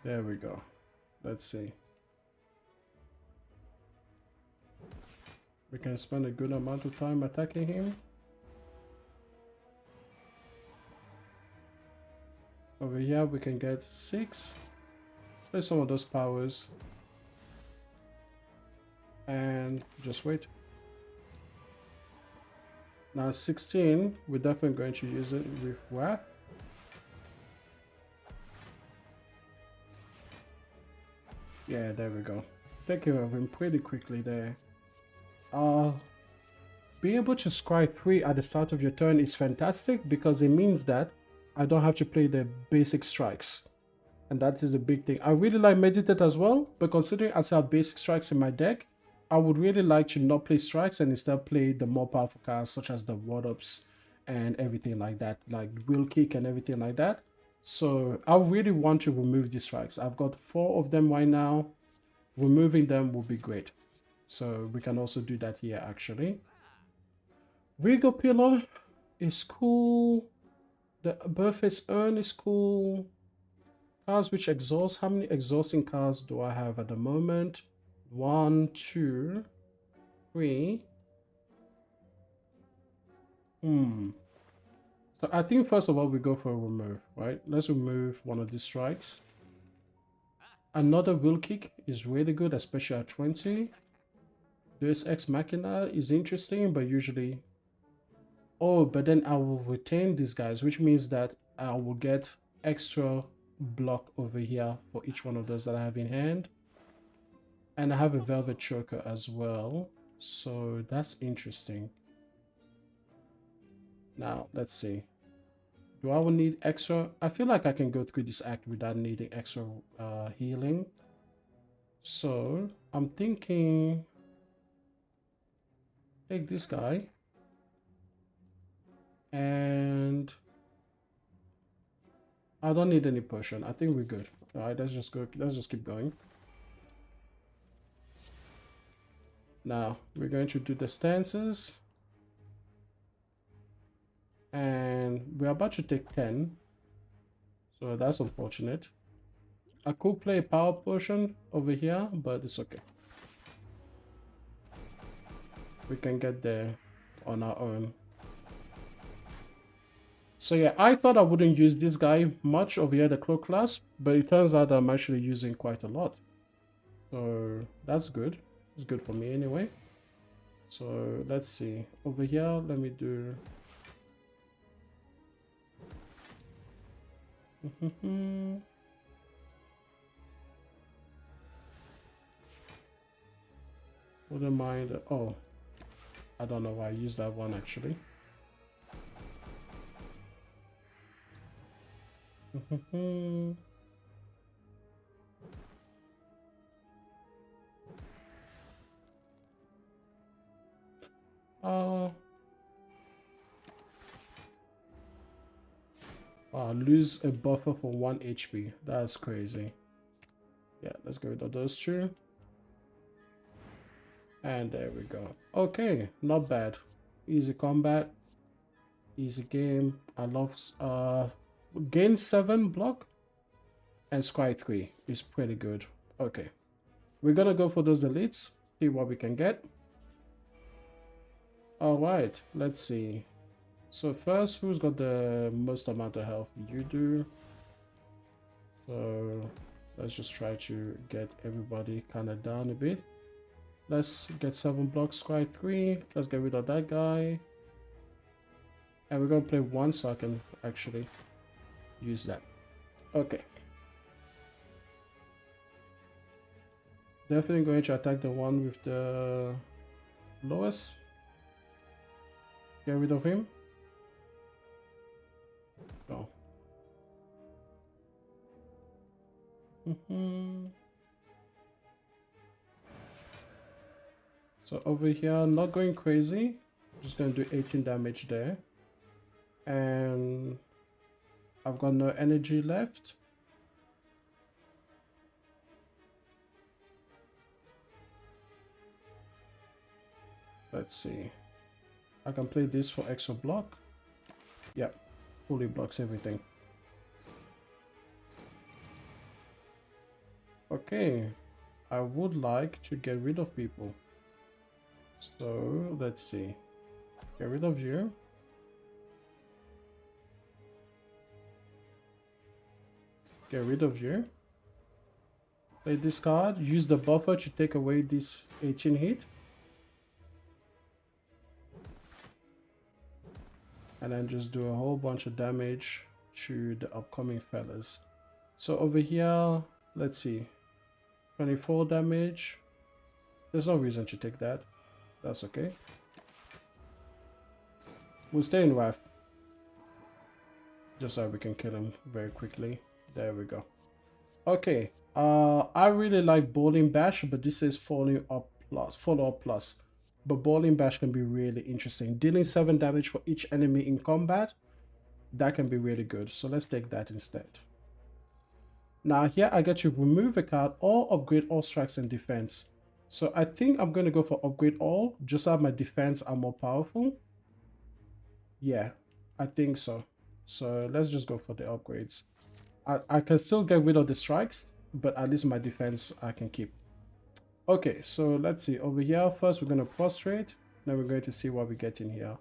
There we go. Let's see. We can spend a good amount of time attacking him. Over here we can get 6. Play some of those powers. And just wait. Now 16, we're definitely going to use it with Wrath. Yeah, there we go. Take care of him pretty quickly there. Being able to scry 3 at the start of your turn is fantastic because it means that I don't have to play the basic strikes. And that is the big thing. I really like Meditate as well, but considering I still have basic strikes in my deck, I would really like to not play strikes and instead play the more powerful cards such as the Ward-Ups and everything like that, like Will Kick and everything like that. So I really want to remove these strikes. I've got 4 of them right now. Removing them will be great. So we can also do that here actually. Regal Pillar is cool. The Birthface Urn is cool. Cards which exhaust. How many exhausting cards do I have at the moment? 1, 2, 3. So I think first of all we go for a remove, right? Let's remove one of these strikes. Another Will Kick is really good, especially at 20. This Ex Machina is interesting, but usually... Oh, but then I will retain these guys, which means that I will get extra block over here for each one of those that I have in hand. And I have a Velvet Choker as well. So that's interesting. Now, let's see. Do I will need extra? I feel like I can go through this act without needing extra healing. So I'm thinking... Take this guy. And... I don't need any potion. I think we're good. Alright, let's just go. Let's just keep going. Now, we're going to do the stances. And we're about to take 10. So that's unfortunate. I could play a power potion over here, but it's okay. We can get there on our own. So yeah, I thought I wouldn't use this guy much over here, the cloak class, but it turns out I'm actually using quite a lot. So that's good. It's good for me anyway. So let's see. Over here, let me do... Wouldn't mind... Oh, I don't know why I used that one actually. Lose a buffer for 1 HP. That's crazy. Yeah, let's get rid of those two. And there we go. Okay, not bad. Easy combat. Easy game. I love gain 7 block and squire 3 is pretty good. Okay. We're gonna go for those elites, see what we can get. Alright, let's see. So first, who's got the most amount of health? You do. So let's just try to get everybody kind of down a bit. Let's get 7 blocks, squire 3. Let's get rid of that guy. And we're gonna play 1 so I can actually use that. Okay. Definitely going to attack the one with the lowest. Get rid of him. Go. So over here, not going crazy. Just gonna do 18 damage there. And I've got no energy left. Let's see. I can play this for extra block. Yeah, fully blocks everything. Okay, I would like to get rid of people. So let's see. Get rid of you. Get rid of you. Play this card. Use the buffer to take away this 18 hit. And then just do a whole bunch of damage to the upcoming fellas. So over here, let's see. 24 damage. There's no reason to take that. That's okay. We'll stay in Wrath. Just so we can kill him very quickly. There we go. Okay. I really like Bowling Bash, but this is follow up plus. But Bowling Bash can be really interesting. Dealing 7 damage for each enemy in combat. That can be really good. So let's take that instead. Now here I get to remove a card or upgrade all strikes and defense. So I think I'm going to go for upgrade all. Just so my defense are more powerful. Yeah, I think so. So let's just go for the upgrades. I can still get rid of the strikes, but at least my defense I can keep. Okay, so let's see. Over here, first we're going to prostrate. Then we're going to see what we get in here.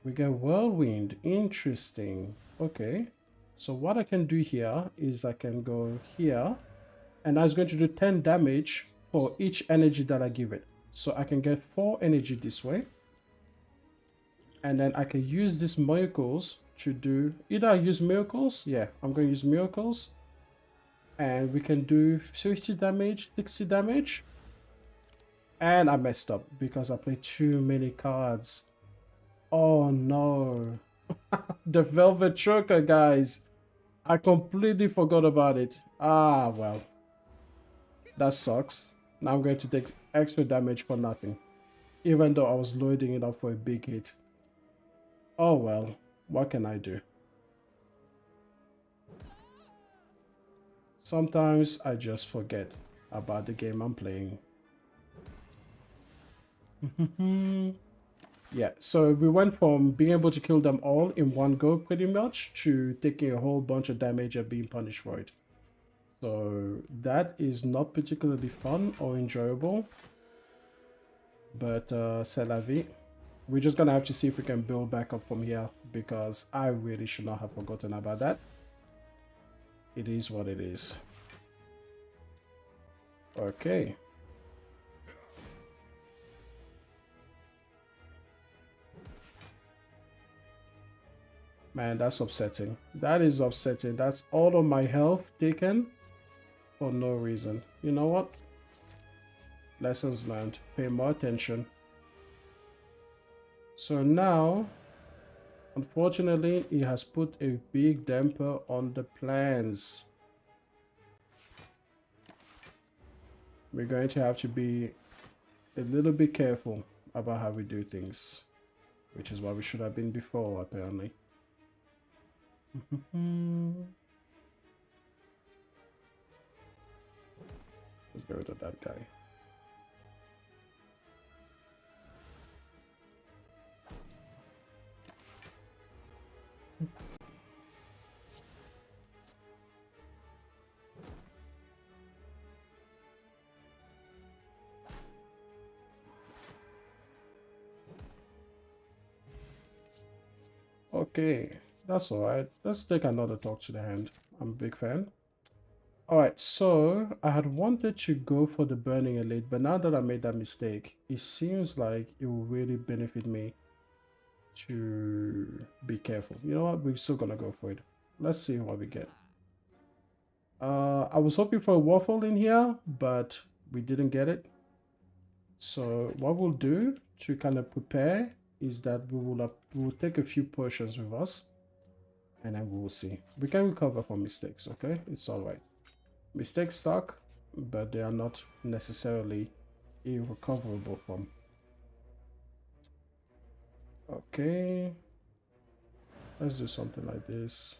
We get Whirlwind. Interesting. Okay. So what I can do here is I can go here. And that's going to do 10 damage for each energy that I give it. So I can get 4 energy this way. And then I can use these miracles to do... Either I use miracles. Yeah, I'm going to use miracles. And we can do 50 damage, 60 damage. And I messed up because I played too many cards. Oh no. The Velvet Choker, guys. I completely forgot about it. Ah, well. That sucks. Now I'm going to take extra damage for nothing. Even though I was loading it up for a big hit. Oh well. What can I do? Sometimes I just forget about the game I'm playing. Yeah, so we went from being able to kill them all in one go pretty much to taking a whole bunch of damage and being punished for it. So that is not particularly fun or enjoyable. But c'est la vie. We're just gonna have to see if we can build back up from here because I really should not have forgotten about that. It is what it is. Okay. Man, that's upsetting. That is upsetting. That's all of my health taken for no reason. You know what? Lessons learned. Pay more attention. So now, unfortunately, it has put a big damper on the plans. We're going to have to be a little bit careful about how we do things, which is what we should have been before, apparently. Let's get rid of that guy. Okay, that's all right. Let's take another talk to the hand. I'm a big fan. All right, so I had wanted to go for the burning elite, but now that I made that mistake, it seems like it will really benefit me to be careful. You know what? We're still gonna go for it. Let's see what we get. I was hoping for a waffle in here, but we didn't get it. So what we'll do to kind of prepare is that we will take a few potions with us, and then we will see. We can recover from mistakes, okay? It's all right. Mistakes suck, but they are not necessarily irrecoverable from. Okay. Let's do something like this.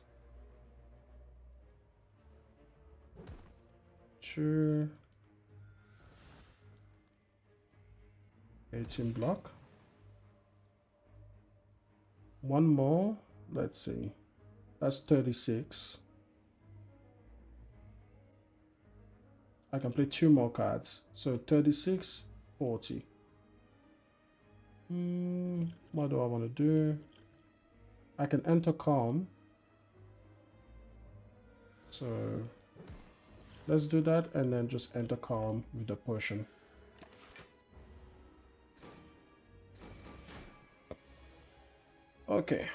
Sure. 18 block. One more. Let's see. That's 36. I can play 2 more cards. So 36, 40. What do I want to do? I can enter calm. So let's do that and then just enter calm with the potion. Okay.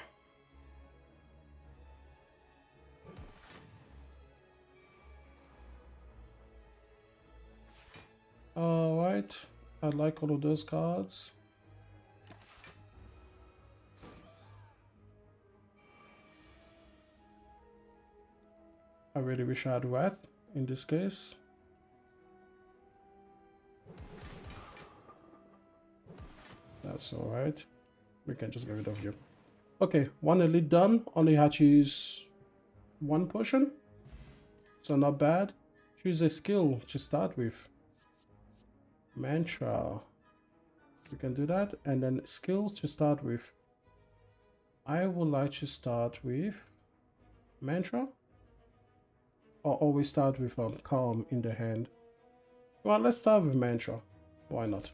All right. I like all of those cards. I really wish I had Wrath in this case. That's all right. We can just get rid of you. Okay, one elite done. Only had to use 1 potion. So not bad. Choose a skill to start with. Mantra. We can do that. And then skills to start with. I would like to start with Mantra. Or always start with Calm in the hand. Well, let's start with Mantra. Why not?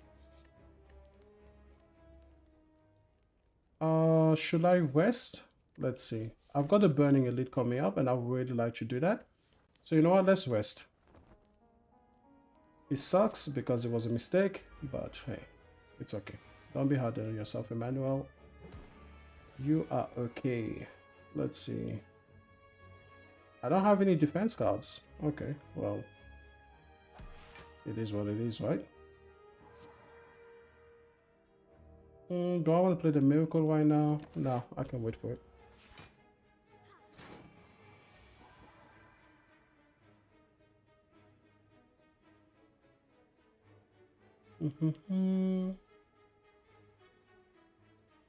Should I rest? Let's see. I've got a Burning Elite coming up and I would really like to do that. So you know what? Let's rest. It sucks because it was a mistake, but hey, it's okay. Don't be hard on yourself, Emmanuel. You are okay. Let's see. I don't have any defense cards. Okay, well, it is what it is, right? Do I want to play the miracle right now? No, I can wait for it.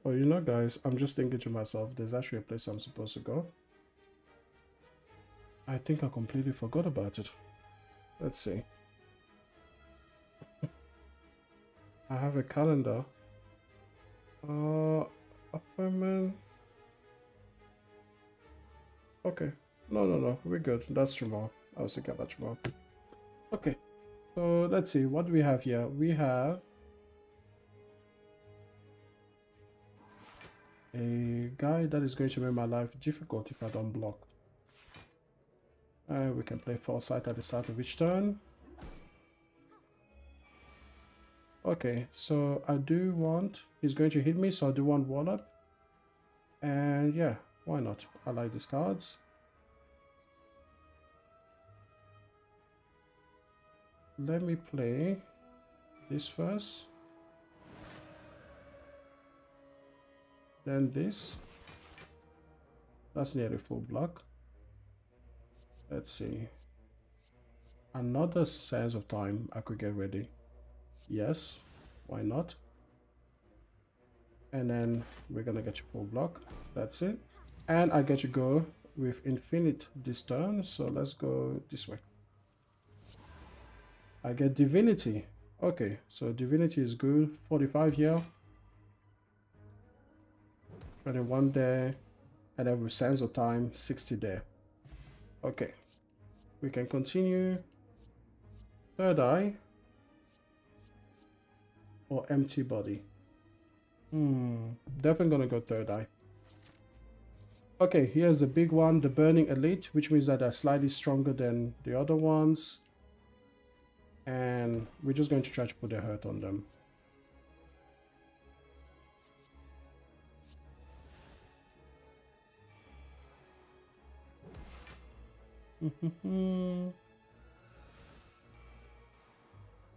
Oh, you know, guys, I'm just thinking to myself, there's actually a place I'm supposed to go. I think I completely forgot about it. Let's see. I have a calendar. Appointment. Okay. No. We're good. That's tomorrow. I was thinking about tomorrow. Okay. So let's see. What do we have here? We have a guy that is going to make my life difficult if I don't block. And we can play Foresight at the start of each turn. Okay, so I do want, he's going to hit me, so I do want Wall Up. And yeah, Why not? I like these cards. Let me play this first. Then this. That's nearly full block. Let's see. Another Sands of Time I could get ready. Yes, why not? And then we're gonna get you full block. That's it. And I get to go with Infinite this turn, so let's go this way. I get Divinity. Okay, so Divinity is good. 45 here. 21 there. And then with Sands of Time, 60 there. Okay. We can continue. Third Eye. Or Empty Body. Definitely gonna go Third Eye. Okay, here's the big one, the Burning Elite, which means that they're slightly stronger than the other ones. And we're just going to try to put a hurt on them.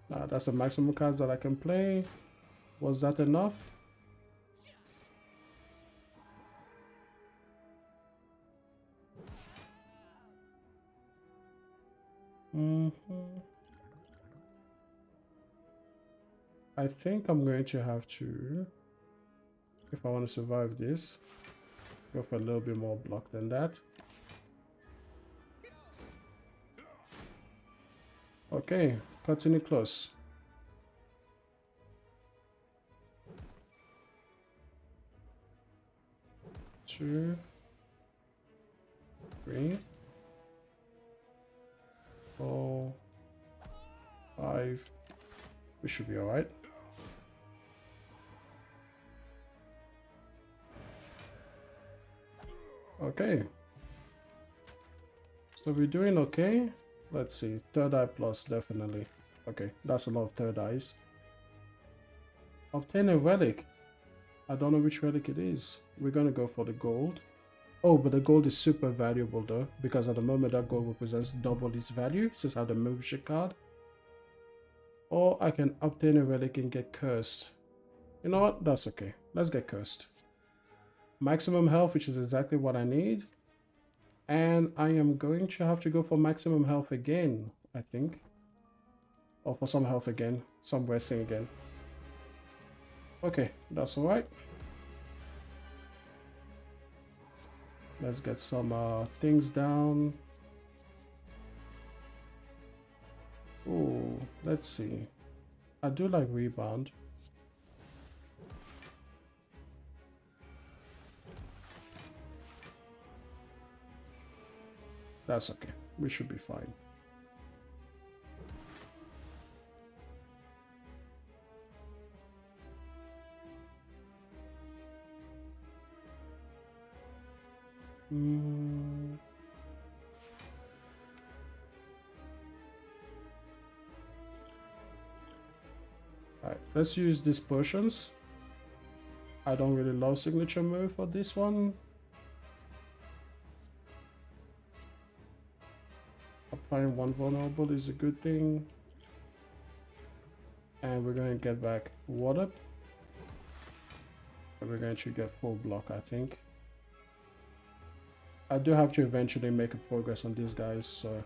That's the maximum cards that I can play. Was that enough? I think I'm going to have to, if I want to survive this, go for a little bit more block than that. Okay, cutting it close. Two, three, 4, 5. We should be all right. Okay. So we're doing okay. Let's see. Third Eye plus, definitely. Okay, that's a lot of third eyes. Obtain a relic. I don't know which relic it is. We're gonna go for the gold. Oh, but the gold is super valuable though, because at the moment that gold represents double its value, since I have the membership card. Or I can obtain a relic and get cursed. You know what? That's okay. Let's get cursed. Maximum health, which is exactly what I need. And I am going to have to go for maximum health again, I think. Or for some health again. Some resting again. Okay, that's alright. Let's get some things down. Oh, let's see. I do like rebound. That's okay. We should be fine. Alright, let's use these potions. I don't really love signature move for this one. Applying one vulnerable is a good thing. And we're going to get back water. And we're going to get full block, I think. I do have to eventually make a progress on these guys, so...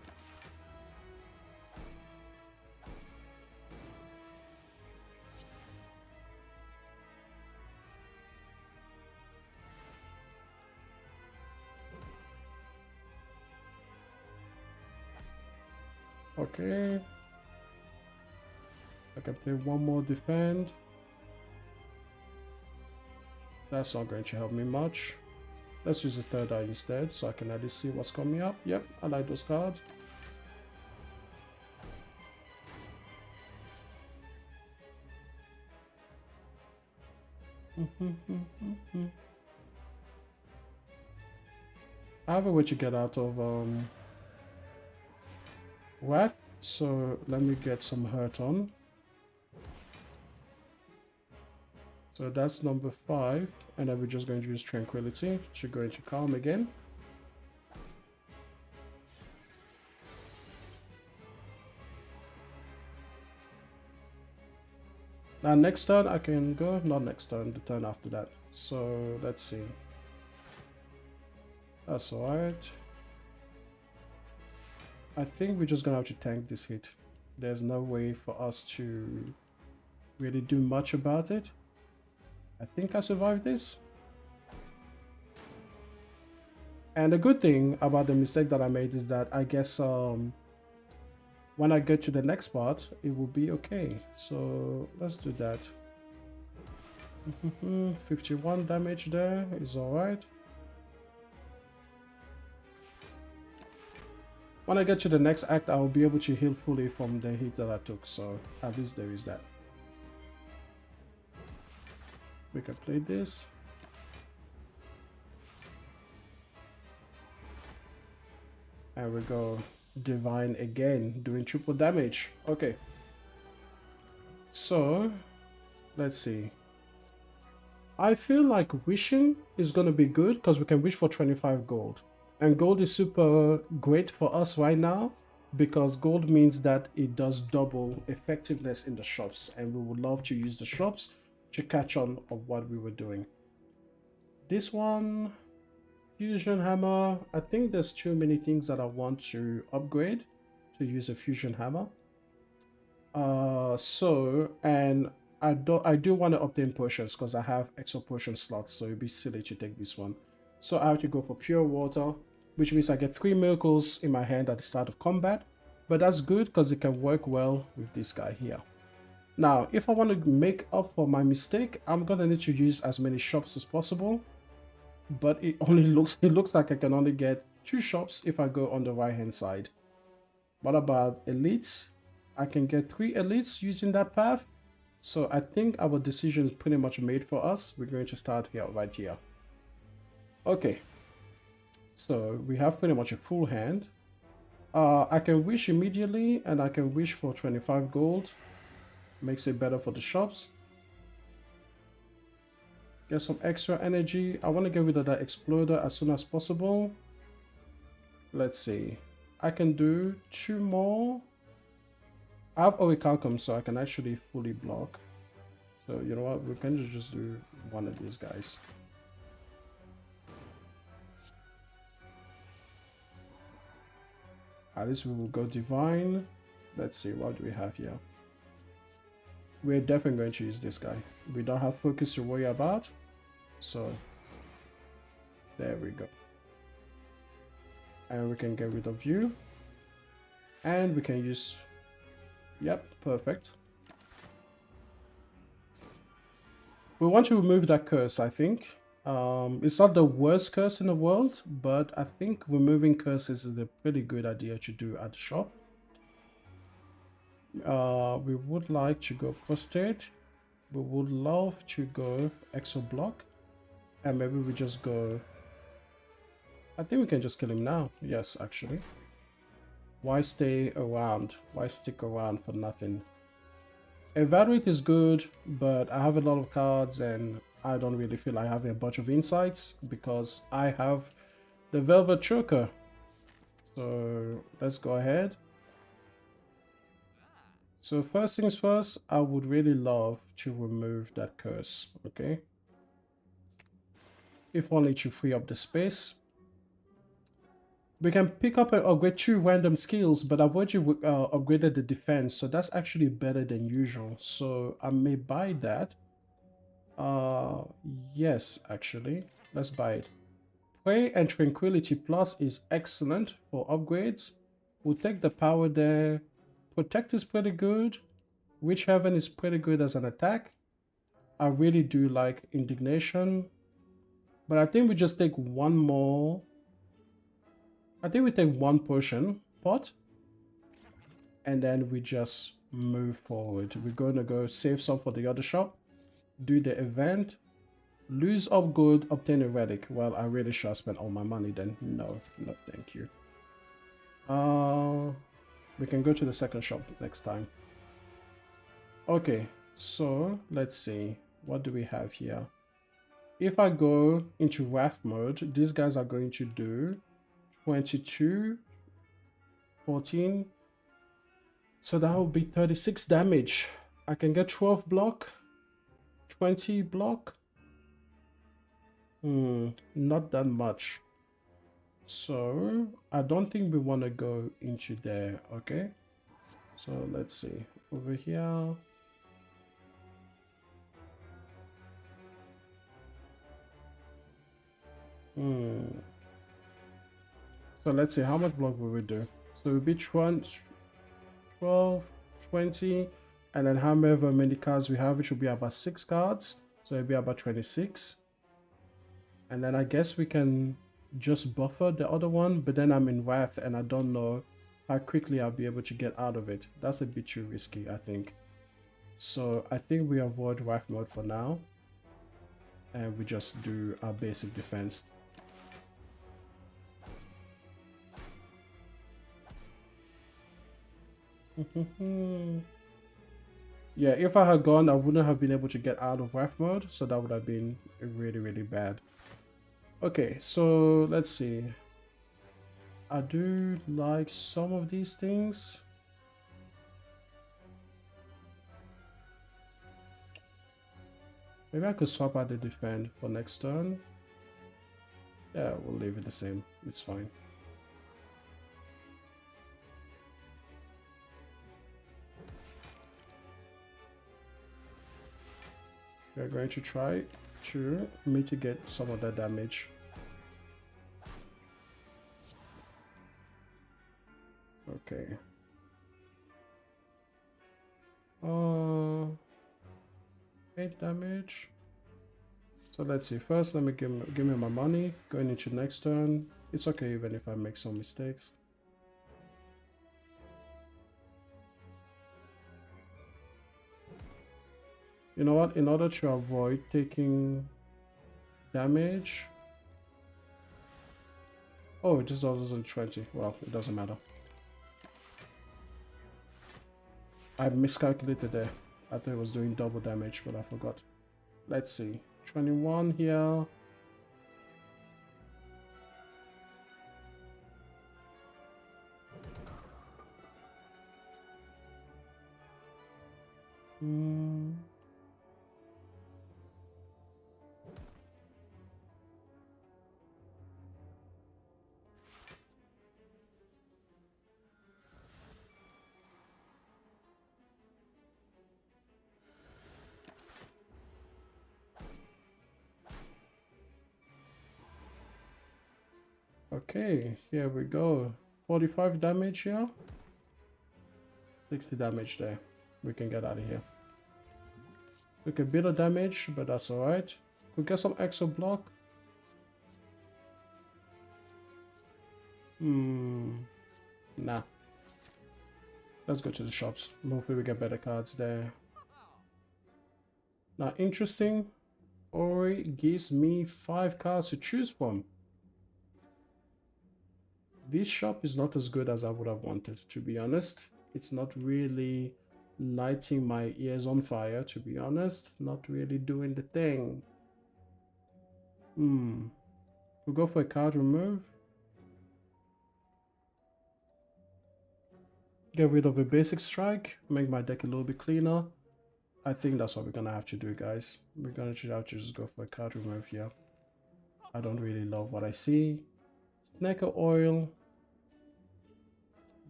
Okay. I can play one more defend. That's not going to help me much. Let's use the third eye instead, so I can at least see what's coming up. Yep, I like those cards. I have a way to get out of whack, so let me get some hurt on. So that's number 5. And then we're just going to use Tranquility to go into Calm again. Now next turn I can go, not next turn, the turn after that. So let's see. That's alright. I think we're just gonna have to tank this hit. There's no way for us to really do much about it. I think I survived this. And the good thing about the mistake that I made is that I guess when I get to the next part, it will be okay. So let's do that. 51 damage there is alright. When I get to the next act, I will be able to heal fully from the hit that I took. So at least there is that. We can play this. And we go Divine again, doing triple damage. Okay. So, let's see. I feel like wishing is going to be good because we can wish for 25 gold. And gold is super great for us right now because gold means that it does double effectiveness in the shops. And we would love to use the shops to catch on of what we were doing. This one, Fusion Hammer. I think there's too many things that I want to upgrade to use a Fusion Hammer. And I do want to obtain potions because I have extra potion slots, so it'd be silly to take this one. So I have to go for Pure Water, which means I get 3 miracles in my hand at the start of combat. But that's good because it can work well with this guy here. Now, if I want to make up for my mistake, I'm gonna need to use as many shops as possible. But it looks like I can only get 2 shops if I go on the right hand side. What about elites? I can get 3 elites using that path. So I think our decision is pretty much made for us. We're going to start here, right here. Okay. So we have pretty much a full hand. I can wish immediately and I can wish for 25 gold. Makes it better for the shops. Get some extra energy. I want to get rid of that exploder as soon as possible. Let's see. I can do 2 more. I have Orichalcum, so I can actually fully block. So you know what? We can just do one of these guys. At least we will go Divine. Let's see, what do we have here? We're definitely going to use this guy. We don't have focus to worry about. So, there we go. And we can get rid of you. And we can use... Yep, perfect. We want to remove that curse, I think. It's not the worst curse in the world, but I think removing curses is a pretty good idea to do at the shop. We would like to go Prostate. We would love to go Exo Block. And maybe we just go... I think we can just kill him now. Yes, actually. Why stay around? Why stick around for nothing? Evaluate is good, but I have a lot of cards and I don't really feel I have a bunch of insights because I have the Velvet Choker. So let's go ahead. So first things first, I would really love to remove that curse, okay? If only to free up the space. We can pick up and upgrade 2 random skills, but I've already upgraded the defense, so that's actually better than usual. So I may buy that. Yes, actually. Let's buy it. Prey and Tranquility Plus is excellent for upgrades. We'll take the power there. Protect is pretty good. Witch Heaven is pretty good as an attack. I really do like Indignation. But I think we just take one more. I think we take 1 potion pot. And then we just move forward. We're going to go save some for the other shop. Do the event. Lose up good, obtain a relic. Well, I really should have spent all my money then. No, no, thank you. We can go to the second shop next time. Okay, so let's see. what do we have here? If I go into wrath mode, these guys are going to do 22, 14. So that will be 36 damage. I can get 12 block, 20 block. Not that much. So I don't think we want to go into there, okay? So let's see. Over here. So let's see, how much block will we do? So it'll be 12, 20, and then however many cards we have, it should be about 6 cards. So it'll be about 26. And then I guess we can just buffer the other one, but then I'm in Wrath and I don't know how quickly I'll be able to get out of it. That's a bit too risky, I think. So I think we avoid Wrath mode for now. And we just do our basic defense. Yeah, if I had gone, I wouldn't have been able to get out of Wrath mode, so that would have been really, really bad. Okay, so let's see. I do like some of these things. Maybe I could swap out the defend for next turn. Yeah, we'll leave it the same. It's fine. We're going to try to mitigate some of that damage. Okay. 8 damage. So let's see. First, let me give me my money. Going into next turn. It's okay even if I make some mistakes. You know what? In order to avoid taking damage. Oh, it just does on 20. Well, it doesn't matter. I miscalculated there. I thought it was doing double damage, but I forgot. Let's see. 21 here. Okay, here we go. 45 damage here. 60 damage there. We can get out of here. Took a bit of damage, but that's alright. Could get some extra block. Nah. Let's go to the shops. Hopefully we get better cards there. Now, interesting. Ori gives me 5 cards to choose from. This shop is not as good as I would have wanted, to be honest. It's not really lighting my ears on fire, to be honest. Not really doing the thing. We'll go for a card remove. Get rid of a basic strike. Make my deck a little bit cleaner. I think that's what we're gonna have to do, guys. We're gonna have to just go for a card remove here. I don't really love what I see. Snecko oil.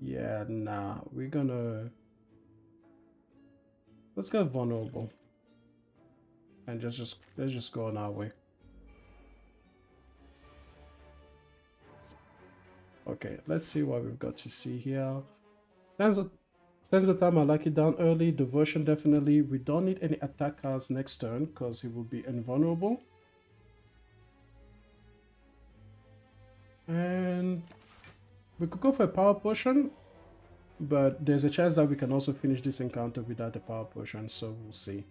Yeah, nah. Let's get vulnerable. And let's just go on our way. Okay, let's see what we've got to see here. Sense of Time, I like it down early. Devotion, definitely. We don't need any attack cards next turn because he will be invulnerable. And we could go for a power potion, but there's a chance that we can also finish this encounter without the power potion, so we'll see.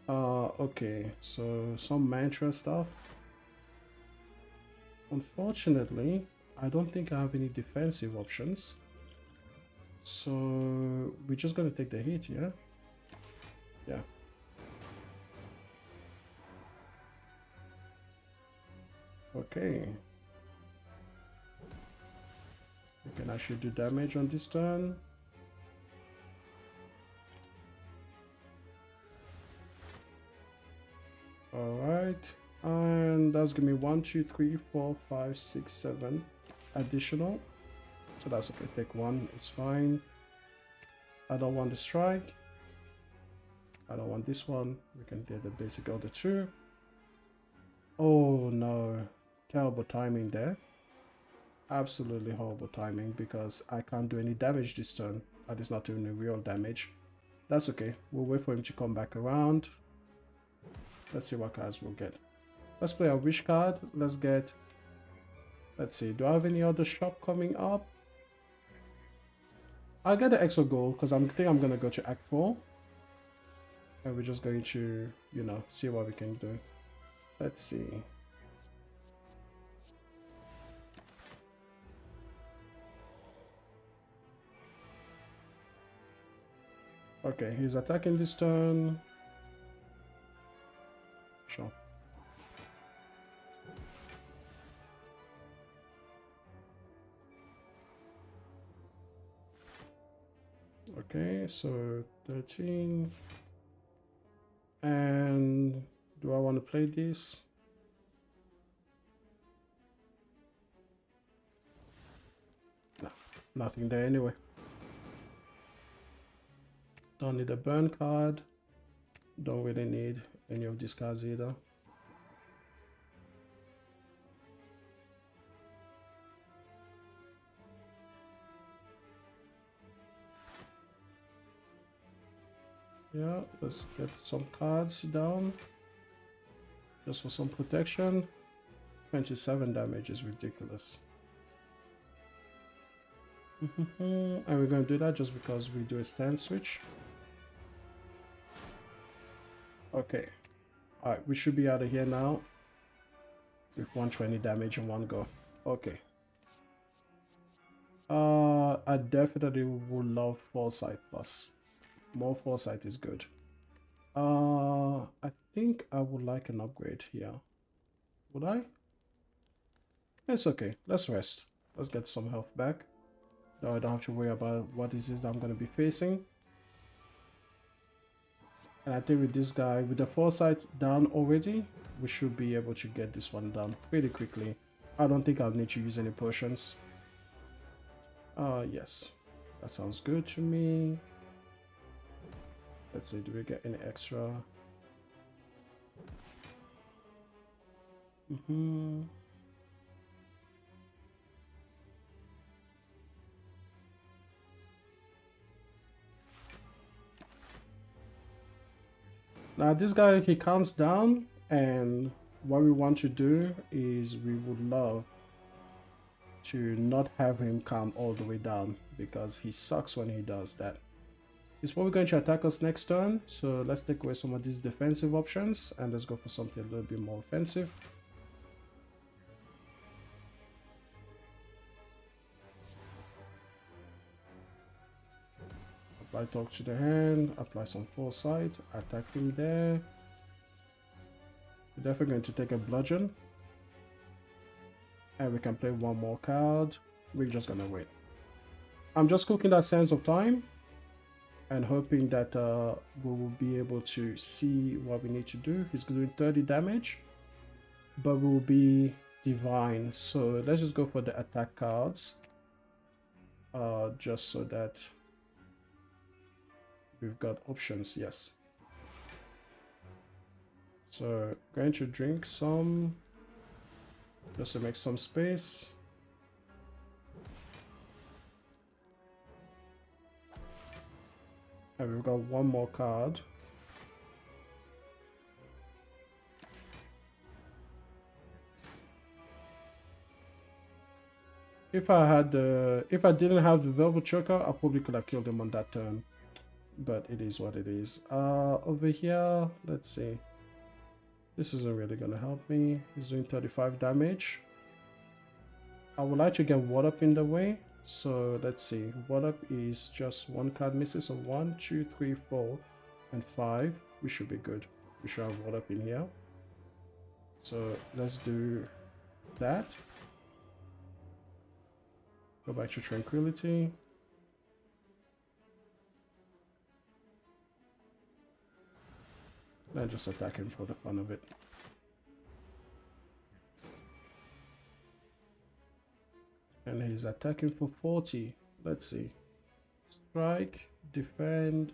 Okay, so some mantra stuff. Unfortunately, I don't think I have any defensive options. So we're just gonna take the hit, yeah? Yeah. Okay. We can actually do damage on this turn. Alright. And that's gonna be 1, 2, 3, 4, 5, 6, 7 additional. So that's okay. Take one, it's fine. I don't want the strike. I don't want this one. We can do the basic other two. Oh no. Terrible timing there. Absolutely horrible timing because I can't do any damage this turn. That is not doing any real damage. That's okay. We'll wait for him to come back around. Let's see what cards we'll get. Let's play a wish card. Let's get... Let's see. Do I have any other shop coming up? I'll get the extra gold because I think I'm going to go to Act 4. And we're just going to, you know, see what we can do. Let's see. Okay, he's attacking this turn. Sure. Okay, so 13. And do I want to play this? No, nothing there anyway. Don't need a burn card. Don't really need any of these cards either. Yeah, let's get some cards down. Just for some protection. 27 damage is ridiculous. And we're going to do that just because we do a stand switch. Okay. Alright, we should be out of here now. With 120 damage in one go. Okay. I definitely would love Foresight Plus. More Foresight is good. I think I would like an upgrade here. Would I? It's okay. Let's rest. Let's get some health back. Now I don't have to worry about what disease I'm going to be facing. And I think with this guy, with the Foresight down already, we should be able to get this one done pretty quickly. I don't think I'll need to use any potions. Yes. That sounds good to me. Let's see, do we get any extra? Now this guy, he counts down, and what we want to do is we would love to not have him count all the way down because he sucks when he does that. He's probably going to attack us next turn, so let's take away some of these defensive options and let's go for something a little bit more offensive. Apply talk to the hand, apply some foresight, attack him there. We're definitely going to take a bludgeon. And we can play one more card. We're just gonna wait. I'm just cooking that sense of time and hoping that we will be able to see what we need to do. He's doing 30 damage, but we will be divine. So let's just go for the attack cards. Just so that we've got options, yes. So going to drink some just to make some space. And we've got one more card. If I didn't have the Velvet Choker, I probably could have killed him on that turn. But it is what it is. Over here, let's see. This isn't really gonna help me. He's doing 35 damage. I would like to get What Up in the way. So let's see. What Up is just one card missing. So 1, 2, 3, 4, and 5. We should be good. We should have What Up in here. So let's do that. Go back to tranquility. Then just attack him for the fun of it. And he's attacking for 40. Let's see. Strike, defend.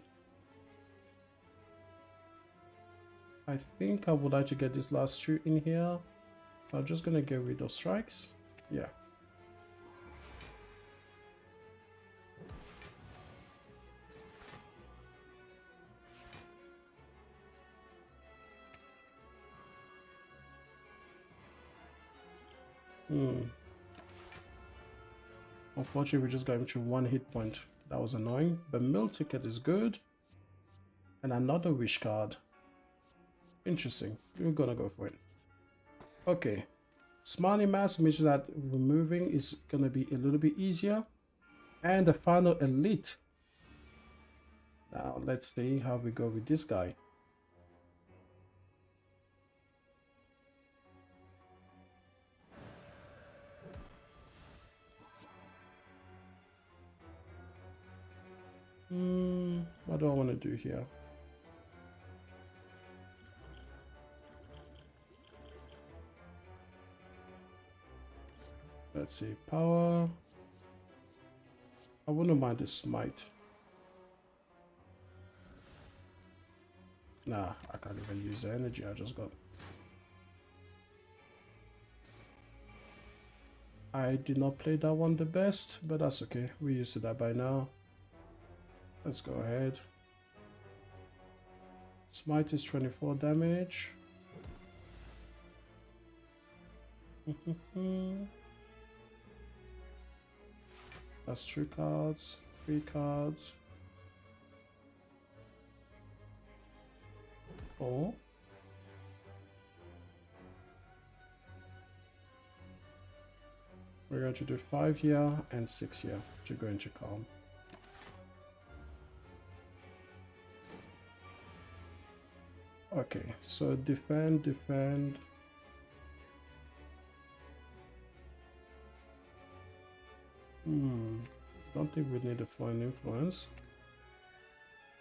I think I would like to get this last two in here. I'm just gonna get rid of strikes. Yeah. Unfortunately, we just got him to 1 hit point. That was annoying. But mill ticket is good. And another wish card. Interesting. We're gonna go for it. Okay. Smiley mask means that removing is gonna be a little bit easier. And the final elite. Now let's see how we go with this guy. What do I want to do here? Let's see, power. I wouldn't mind the smite. Nah, I can't even use the energy I just got. I did not play that one the best, but that's okay. We're used to that by now. Let's go ahead. Smite is 24 damage. That's 2 cards, 3 cards. 4. We're going to do 5 here and 6 here to go into calm. Okay, so defend. Don't think we need a foreign influence.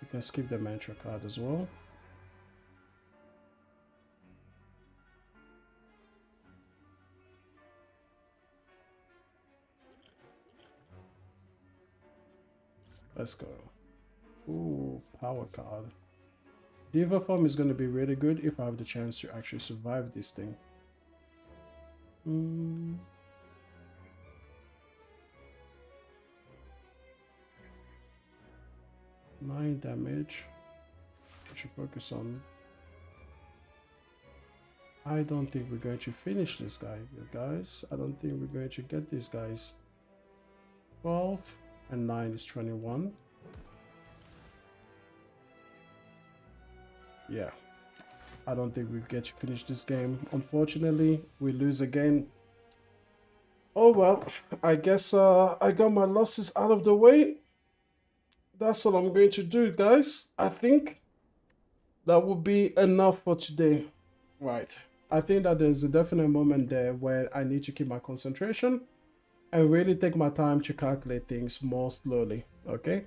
We can skip the mantra card as well. Let's go. Ooh, power card. Diva form is going to be really good if I have the chance to actually survive this thing. 9 damage. I should focus on. I don't think we're going to finish this guy, you guys. I don't think we're going to get these guys. 12 and 9 is 21. Yeah, I don't think we get to finish this game. Unfortunately, we lose again. Oh well, I guess I got my losses out of the way. That's all I'm going to do, guys. I think that will be enough for today. Right. I think that there's a definite moment there where I need to keep my concentration and really take my time to calculate things more slowly. Okay.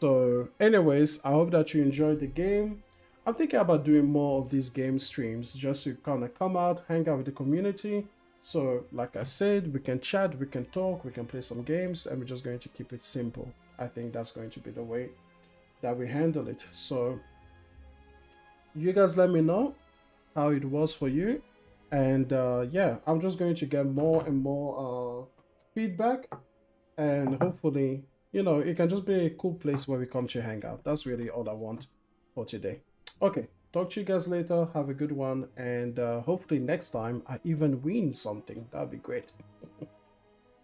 So anyways, I hope that you enjoyed the game. I'm thinking about doing more of these game streams just to kind of come out, hang out with the community. So like I said, we can chat, we can talk, we can play some games, and we're just going to keep it simple. I think that's going to be the way that we handle it. So you guys let me know how it was for you. And yeah, I'm just going to get more and more feedback. And hopefully, you know, it can just be a cool place where we come to hang out. That's really all I want for today. Okay, talk to you guys later. Have a good one. And hopefully next time I even win something. That'd be great.